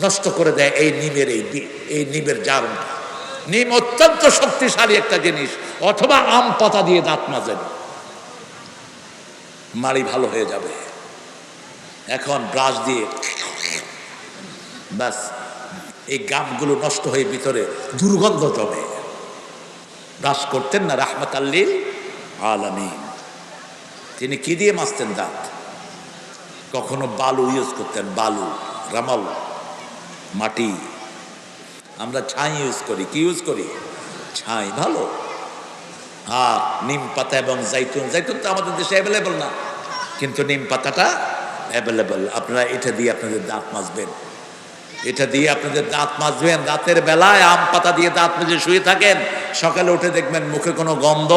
নষ্ট করে দেয় এই নিমের এই নিমের জারটা। নিম অত্যন্ত শক্তিশালী একটা জিনিস। অথবা আম পাতা দিয়ে দাঁত মাজেন, মাড়ি ভালো হয়ে যাবে। এখন ব্রাশ দিয়ে ব্যাস এই গামগুলো নষ্ট হয়ে ভিতরে দুর্গন্ধ জমে। ব্রাশ করতেন না রাহমাতাল লিল আলামিন। তিনি কি দিয়ে মাজতেন দাঁত? কখনো বালু ইউজ করতেন, বালু, রামাল, মাটি। আমরা ছাই ইউজ করি। কি ইউজ করি? ছাই, ভালো। আর নিম পাতা এবং জাইতুন, জাইতুন তো আমাদের দেশে অ্যাভেলেবল না, কিন্তু নিম পাতাটা অ্যাভেলেবল। আপনারা এটা দিয়ে আপনাদের দাঁত মাজবেন, এটা দিয়ে আপনাদের দাঁত মাজবেন। রাতের বেলায় আম পাতা দিয়ে দাঁত মেজে শুয়ে থাকেন, সকালে উঠে দেখবেন মুখে কোনো গন্ধ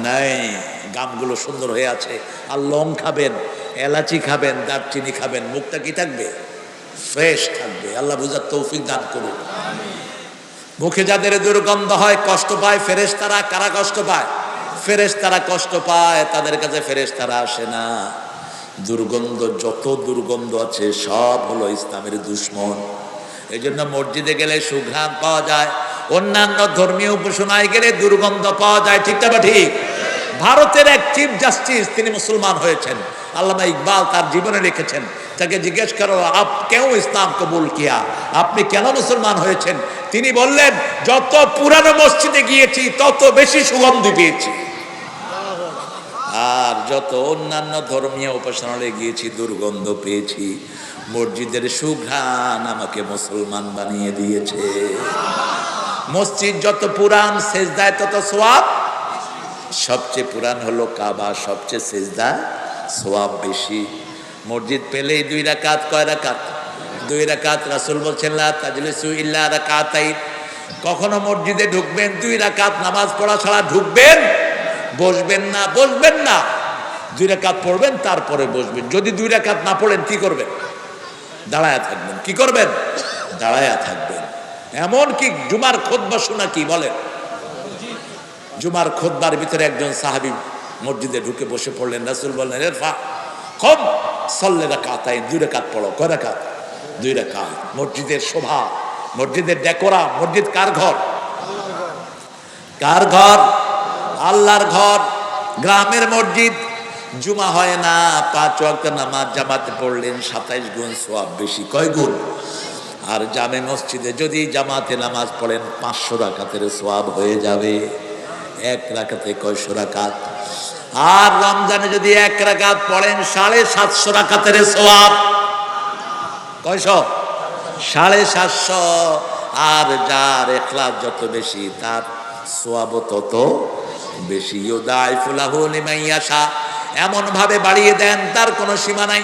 নাই, গামগুলো সুন্দর হয়ে আছে। আর লং খাবেন, এলাচি খাবেন, দারচিনি খাবেন, মুখটা কি থাকবে? ফ্রেশ থাকবে। আল্লাহ বুঝার তৌফিক দান করুন। মুখে যাদের দুর্গন্ধ হয়, কষ্ট পায় ফেরেশতারা। কারা কষ্ট পায়? ফেরেশতারা কষ্ট পায়, তাদের কাছে ফেরেশতারা আসে না। দুর্গন্ধ, যত দুর্গন্ধ আছে সব হলো ইসলামের দুশ্মন। এই জন্য মসজিদে গেলে সুঘ্রাণ পাওয়া যায়, অন্যান্য ধর্মীয় উপাসনায় গেলে দুর্গন্ধ পাওয়া যায়। ঠিক না ঠিক? ভারতের এক চিফ জাস্টিস, তিনি মুসলমান হয়েছেন। আল্লামা ইকবাল তার জীবনে লিখেছেন, তাকে জিজ্ঞেস করো আপ কেউ ইসলাম কবুল কিয়া, আপনি কেন মুসলমান হয়েছেন? তিনি বললেন, যত পুরানো মসজিদে গিয়েছি তত বেশি সুগন্ধি পেয়েছি, আর যত অন্যান্য ধর্মীয় উপাসনালয়ে গিয়েছি দুর্গন্ধ পেয়েছি। মসজিদের সুঘ্রাণ আমাকে মুসলমান বানিয়ে দিয়েছে। মসজিদ যত পুরান, সেজদায় তত সওয়াব। সবচেয়ে পুরান হলো কাবা, সবচেয়ে সেজদা সওয়াব বেশি। মসজিদ পেলেই 2 রাকাত। কয় রাকাত? 2 রাকাত। রাসূল বলছেন লা তাজলিসু ইল্লা রাকাতাইন। কখনো মসজিদে ঢুকবেন 2 রাকাত নামাজ পড়া ছাড়া ঢুকবেন, বসবেন না, বসবেন না। 2 রাকাত পড়বেন, তারপরে বসবেন। যদি 2 রাকাত না পড়েন কি করবেন? দাঁড়ায়া থাকবেন। কি করবেন? দাঁড়ায়া থাকবেন। এমন কি জুমার খুতবা শোনা কি বলেন? জুমার খুতবার ভিতরে একজন সাহাবী মসজিদে ঢুকে বসে পড়লেন। রাসূল বললেন, ইরফা কম সাল্লি রাকাতাইন, 2 রাকাত পড়ো। কয় রাকাত? 2 রাকাত। মসজিদের শোভা, মসজিদের ডেকোরাম। মসজিদ কার ঘর? কার ঘর? আল্লাহর ঘর। গ্রামের মসজিদ জুমা হয় না, 5 ওয়াক্ত নামাজ জামাতে পড়লেন 27 গুণ সওয়াব বেশি। কয় গুণ? আর জামে মসজিদে যদি জামাতে নামাজ পড়েন 500 রাকাতের সওয়াব হয়ে যাবে। 1 রাকাতে কয়শো রাকাত? আর রমজানে যদি 1 রাকাত পড়েন 750 রাকাতের সওয়াব। কয়শো? 750। আর যার ইখলাস যত বেশি তার সওয়াব তত বেশি। ইউদাইফু লাহু লিমান ইয়াশা, এমন ভাবে বাড়িয়ে দেন তার কোনো সীমা নাই।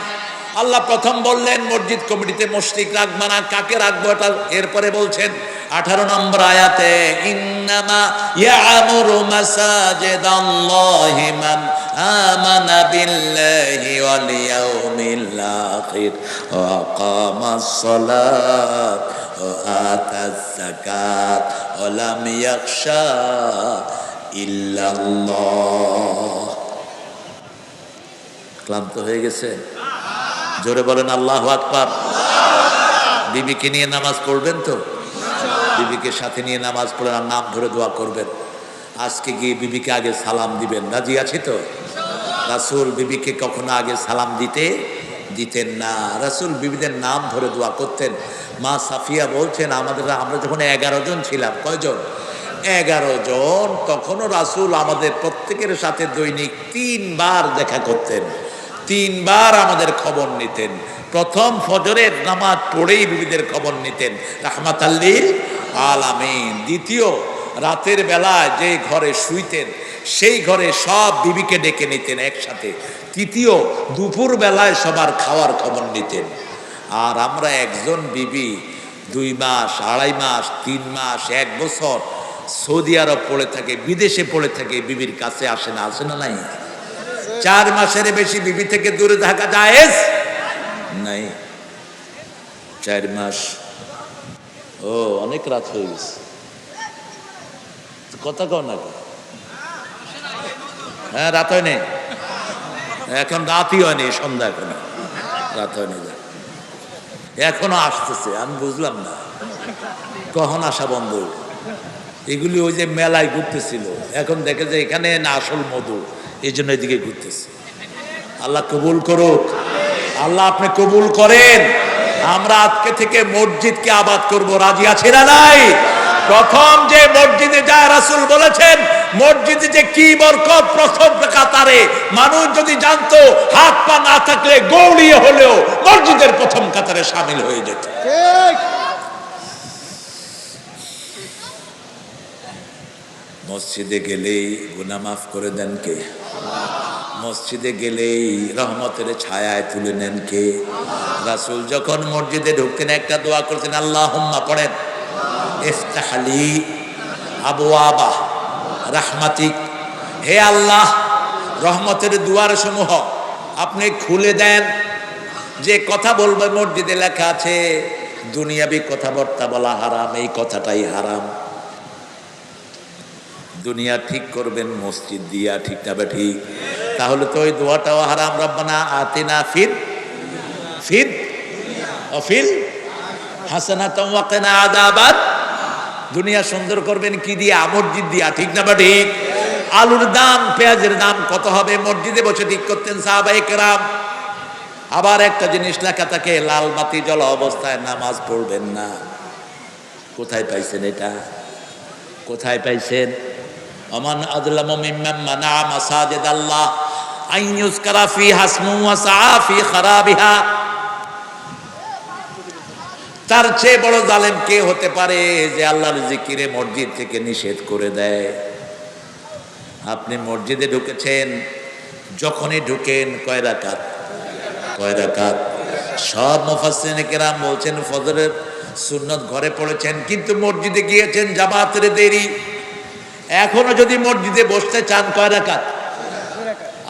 আল্লাহ প্রথম বললেন মসজিদ কমিটিতে মুশরিক রাখবে না। কাকে রাখবো? এটা এরপরে বলছেন 18 নম্বর আয়াতে, ইন্নামা ইয়ামুরু মাসাজিদাল্লাহি মান আমানা বিল্লাহি ওয়াল ইয়াউমিল আখির ওয়া আকামাস সালাত ওয়া আতাজ যাকাত ওয়া লাম ইয়াখশা ইল্লাল্লাহ। ক্লান্ত হয়ে গেছে? জোরে বলেন আল্লাহু আকবার। বিবিকে নিয়ে নামাজ পড়বেন তো? বিবিকে সাথে নিয়ে নামাজ পড়েন আর নাম ধরে দোয়া করবেন। আজকে গিয়ে বিবিকে আগে সালাম দিবেন। রাজি আছি তো? রাসূল বিবিকে কখনো আগে সালাম দিতেন না। রাসূল বিবিদের নাম ধরে দোয়া করতেন। মা সাফিয়া বলছেন, আমরা যখন 11 জন ছিলাম, কয়জন? 11 জন। তখনও রাসূল আমাদের প্রত্যেকের সাথে দৈনিক 3 বার দেখা করতেন, 3 বার আমাদের খবর নিতেন। প্রথম ফজরের নামাজ পড়েই বিবিদের খবর নিতেন, রাহমাতাল লিল আলামিন। দ্বিতীয়, রাতের বেলায় যে ঘরে শুইতেন সেই ঘরে সব বিবিকে ডেকে নিতেন একসাথে। তৃতীয়, দুপুর বেলায় সবার খাওয়ার খবর নিতেন। আর আমরা একজন বিবি 2 মাস, 2.5 মাস, 3 মাস, 1 বছর সৌদি আরব পড়ে থাকে, বিদেশে পড়ে থাকে, বিবির কাছে আসে না। নাই? 4 মাসের বেশি বিবি থেকে দূরে থাকা জায়েজ নাই। 4 মাস, ও অনেক রাত হয়ে গেছে, কথা কও না। হ্যাঁ, রাত হয়নি, এখন রাতই হয়নি, সন্ধ্যা এখনো, রাত হয়নি, এখনো আসতেছে। আমি বুঝলাম না কখন আসা বন্ধ। এগুলি ওই যে মেলায় ঘুরতেছিল, এখন দেখে যে এখানে না আসল মধু, এই জন্য এদিকে ঘুরতেছে। আল্লাহ কবুল করুক, আল্লাহ আপনি কবুল করেন। আমরা আজকে থেকে মসজিদকে আবাদ করব, রাজি আছি না নাই? প্রথম যে মসজিদে যায় রাসূল বলেছেন মসজিদে যে কি বরকত, প্রথম কাতারে মানুষ যদি জানতো হাত পা না থাকলে গৌড়িয়ে হলেও মসজিদের প্রথম কাতারে শামিল হয়ে যেত। ঠিক। মসজিদে গেলেই গুনাহ মাফ করে দেন কে? মসজিদে গেলেই রহমতের ছায়ায় তুলে নেন কে? রাসূল যখন মসজিদে ঢুকতেন একটা দোয়া করতেন, আল্লাহুম্মা, পড়েন, ইফতাহলি আবওয়াবা রাহমাতিক, হে আল্লাহ রহমতের দুয়ার সমূহ আপনি খুলে দেন। যে কথা বলবে মসজিদে লেখা আছে দুনিয়াবি কথাবার্তা বলা হারাম, এই কথাটাই হারাম। দুনিয়া ঠিক করবেন মসজিদ দিয়া, ঠিক না বে ঠিক? তাহলে তো ওই দোয়াটাও হারাম। রব্বানা আতিনা ফিল হাসানাতাও ওয়া কিনা আযাবান। দুনিয়া সুন্দর করবেন কি দিয়া? মসজিদ দিয়া, ঠিক না বা ঠিক? আলুর দাম পেঁয়াজের দাম কত হবে মসজিদে বসে ঠিক করতেন সাহাবায়ে কেরাম। আবার একটা জিনিস লেখা থাকে লাল বাতি জ্বলা অবস্থায় নামাজ পড়বেন না। কোথায় পাইছেন এটা? কোথায় পাইছেন? ওমান আযলামু মিম্মান মানা মাসাজিদ আল্লাহ আন ইউযকারা ফিহা ইসমুহু ওয়া সাআ ফি খারাবিহা। তার চেয়ে বড় জালেম কে হতে পারে যে আল্লাহর জিকিরে মসজিদ থেকে নিষেধ করে দেয়? আপনি মসজিদে ঢুকেছেন, যখনই ঢুকেন কয় রাকাত? কয় রাকাত? সব মুফাসসিরিনে কেরাম বলছেন ফজরের সুন্নত ঘরে পড়েছেন, কিন্তু মসজিদে গিয়েছেন জামাতের দেরি। এখনো যদি মসজিদে বসতে চান কয় রাকাত?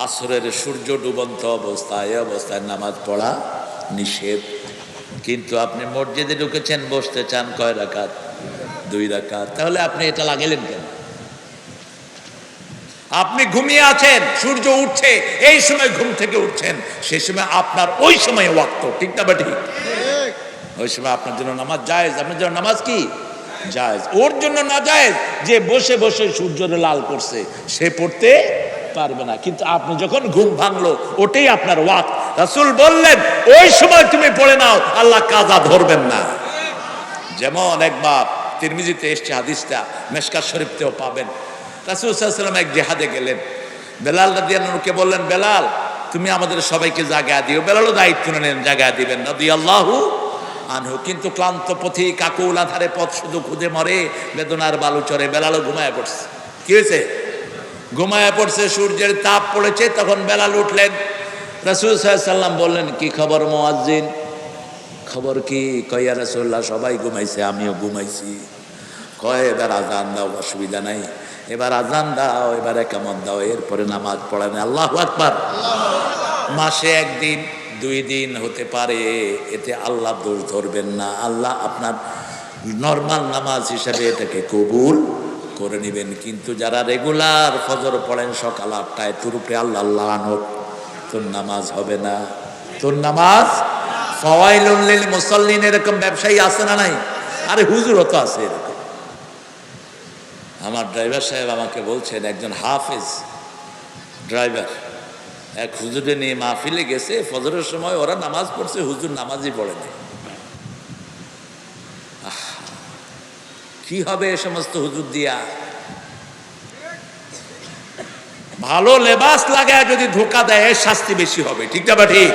আসরের সূর্য ডুবন্ত অবস্থায়, এই অবস্থায় নামাজ পড়া নিষেধ। কিন্তু আপনি মসজিদে ঢুকেছেন, বসতে চান কয় রাকাত? 2 রাকাত। তাহলে আপনি এটা লাগাইলেন কেন? আপনি ঘুমিয়ে আছেন, সূর্য উঠছে, এই সময় ঘুম থেকে উঠছেন, সেই সময় আপনার ওই সময় ওয়াক্ত, ঠিক না বা ঠিক? ওই সময় আপনার জন্য নামাজ জায়েজ। আপনার জন্য নামাজ কি জায়েজ? ওর জন্য না জায়েজ যে বসে বসে সূর্যরে লাল করছে, সে পড়তে পারবে না। কিন্তু আপনি যখন ঘুম ভাঙলো, ওটাই আপনার ওয়াক্ত। রাসূল বললেন ওই সময় তুমি পড়ে নাও, আল্লাহ কাজা ধরবেন না। যেমন একবার তিরমিজিতে এসছে হাদিসটা, মিশকাত শরীফতেও পাবেন। রাসূল সাল্লাল্লাহু আলাইহি ওয়াসাল্লাম এক জিহাদে গেলেন। বেলাল রাদিয়াল্লাহু আনহুকে বললেন, বেলাল তুমি আমাদের সবাইকে জাগা দিও। বেলালও দায়িত্ব নিলেন, জাগা দিবেন রাদিয়াল্লাহু আনহু। কিন্তু ক্লান্ত পথিক, আকুল আধারে পথ শুধু খুদে মরে, বেদনার বালু চড়ে। বেলালও ঘুমায় পড়ছে। কি হয়েছে? ঘুমায় পড়ছে, সূর্যের তাপ পড়েছে। তখন বেলাল উঠলেন। রাসূল সাল্লাল্লাহু আলাইহি ওয়াসাল্লাম বললেন, কি খবর মুয়াজ্জিন? খবর কি? কয় ইয়া রাসূলুল্লাহ সবাই ঘুমাইছে, আমিও ঘুমাইছি। কয় এবার আজান দাও, অসুবিধা নাই, এবার আজান দাও, এবার একামত দাও, এরপরে নামাজ পড়েন। আল্লাহু আকবার। মাসে 1 দিন 2 দিন হতে পারে, এতে আল্লাহ দোষ ধরবেন না। আল্লাহ আপনার নরমাল নামাজ হিসাবে এটাকে কবুল করে নেবেন। কিন্তু যারা রেগুলার ফজর পড়েন সকাল 8টায়, তোর উপরে আল্লাহ লানত, তোর নামাজ হবে না, তোর নামাজ ফাওয়াইলুল লিল মুসাল্লিন। এরকম ব্যবসায়ী আছে না নাই? আরে হুজুরও তো আছে এরকম। আমার ড্রাইভার সাহেব আমাকে বলছেন, একজন হাফেজ ড্রাইভার এক হুজুরে নিয়ে মাহফিলে গেছে, ফজরের সময় ওরা নামাজ পড়ছে, হুজুর নামাজই পড়েনি। কি হবে এ সমস্ত হুজুর দিয়া? ভালো লেবাস লাগায় যদি ধোকা দেয়, শাস্তি বেশি হবে, ঠিক না বা ঠিক?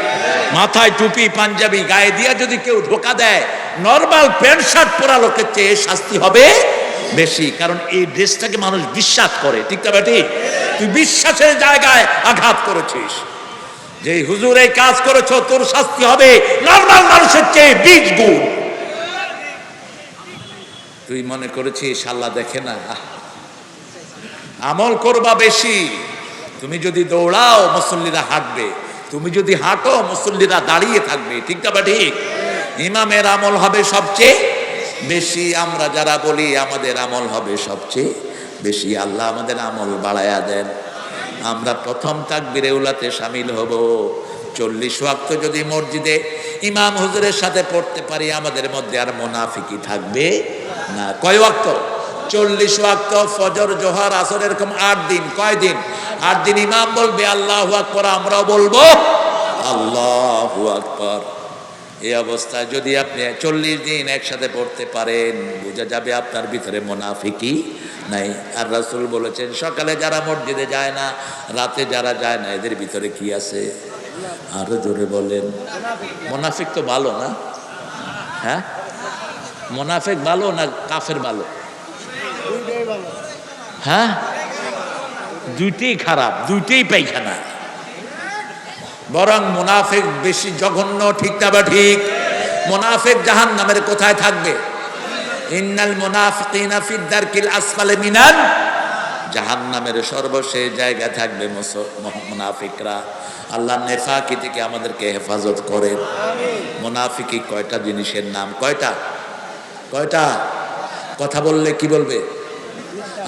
মাথায় টুপি পাঞ্জাবি গায়ে দিয়া যদি কেউ ধোকা দেয়, নরমাল প্যান্ট শার্ট পরা লোকের চেয়ে শাস্তি হবে বেশি। কারণ এই ড্রেসটাকে মানুষ বিশ্বাস করে, ঠিক না বা ঠিক? তুই বিশ্বাসের জায়গায় আঘাত করেছিস, যে হুজুর এই কাজ করেছো, তোর শাস্তি হবে নরমাল মানুষের চেয়ে 20 গুণ। তুই মনে করেছিস আল্লাহ দেখে না? আমল করবা বেশি, তুমি যদি দৌড়াও মুসল্লিরা হাঁটবে, তুমি যদি হাঁটো মুসল্লিরা দাঁড়িয়ে থাকবে। ঠিক না বা ঠিক? ইমামের আমল হবে সবচেয়ে বেশি। আমরা যারা বলি আমাদের আমল হবে সবচেয়ে বেশি, আল্লাহ আমাদের আমল বাড়ায়া দেন। আমরা প্রথম তাকবীরে উলাতে শামিল হব। 40 ওয়াক্ত যদি মসজিদে ইমাম হুজুরের সাথে পড়তে পারি, আমাদের মধ্যে আর মুনাফিকি থাকবে না। কয় ওয়াক্ত? 40 ওয়াক্ত, ফজর, জোহর, আসর, এরকম 8 দিন। কয় দিন? 8 দিন। ইমাম বলবে আল্লাহু আকবার, আমরাও বলবো আল্লাহু আকবার। এই অবস্থায় যদি আপনি 40 দিন একসাথে পড়তে পারেন, বোঝা যাবে আপনার ভিতরে মুনাফিকি নাই। আর রাসূল বলেছেন, সকালে যারা মসজিদে যায় না, রাতে যারা যায় না, এদের ভিতরে কি আছে? আরো জোরে বলেন। মুনাফিক তো ভালো না? হ্যাঁ, মুনাফিক ভালো না কাফের ভালো? হ্যাঁ, দুইটাই খারাপ, দুইটাই পায়খানা। বরং মুনাফিক বেশি জঘন্য। ঠিক না বা ঠিক? মুনাফিক জাহান্নামের কোথায় থাকবে? ইন্নাল মুনাফিকিনা ফিদ দারকিল আসফালি মিনান জাহান্নামের সর্বশেষ জায়গায় থাকবে মুনাফিকরা। আল্লাহ নেফাকি থেকে আমাদেরকে হেফাজত করেন। মুনাফিকি কয়টা জিনিসের নাম? কয়টা? কয়টা? কথা বললে কি বলবে?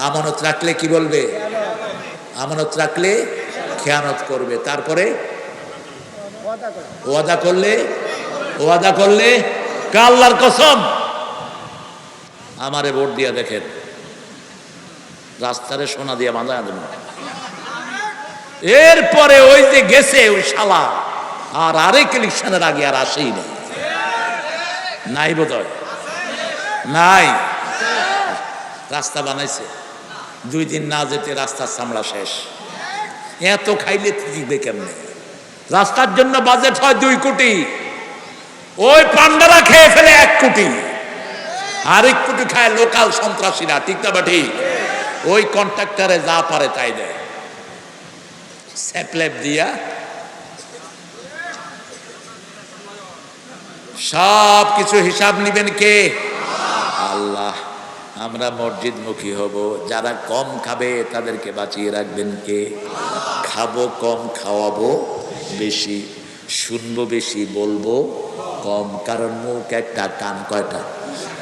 আমানত রাখলে কি বলবে? আমানত রাখলে খেয়ানত করবে। তারপরে ওয়াদা করলে, ওয়াদা করলে আল্লাহর কসম। আমারে ভোট দিয়া দেখেন, রাস্তারে সোনা দিয়া বাঁধা দেব। এরপরে ওই যে গেছে ওই শালা, আর আরেক ইলেকশনের আগে আর আসেই না। নাই বোধহয়, নাই। রাস্তা বানাইছে, 2 দিন না যেতে রাস্তার চামড়া শেষ। এত খাইলে দিবে কেমনে? রাস্তার জন্য বাজেট হয় 2 কোটি, ওই পান্ডারা খেয়ে ফেলে 1 কোটি, আর 1 কোটি খায় লোকাল সন্ত্রাসীরা। ঠিক না বা ঠিক? ওই কন্ট্রাক্টরে যা পারে তাই দেয়, স্যাপলেপ দিয়া সব কিছু হিসাব নিবেন কে? আল্লাহ। আমরা মসজিদমুখী হব। যারা কম খাবে তাদেরকে বাঁচিয়ে রাখবেন কে? খাবো কম, খাওয়াবো বেশি, শুনবো বেশি, বলবো কম। কারণ মুখ একটা, কান কয়টা?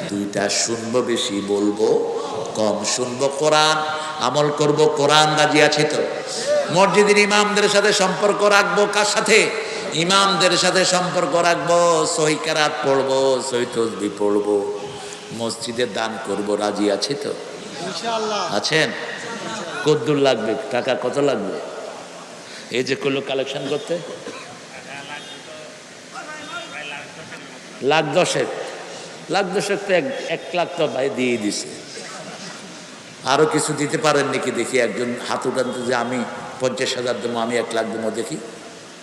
2টা। শুনবো বেশি, বলবো কম। শুনবো কোরআন, আমল করব কোরআন। রাজি আছে তো? মসজিদের ইমামদের সাথে সম্পর্ক রাখবো। কার সাথে? ইমামদের সাথে সম্পর্ক রাখবো। সহিহ কেরাত পড়বো, সহিহ তাসবিহ পড়বো, মসজিদে দান করব। রাজি আছে তো? ইনশাআল্লাহ। আছেন? কদ্দুর লাগবে? টাকা কত লাগবে? এই যে করলো কালেকশন করতে, লাখ 10। লাখ 10 তো 1 লাখ তো ভাই দিয়ে দিছে। আরো কিছু দিতে পারেন নাকি দেখি? একজন হাত উঠান তো, যে আমি 50,000 দেবো, আমি 1 লাখ দেবো, দেখি।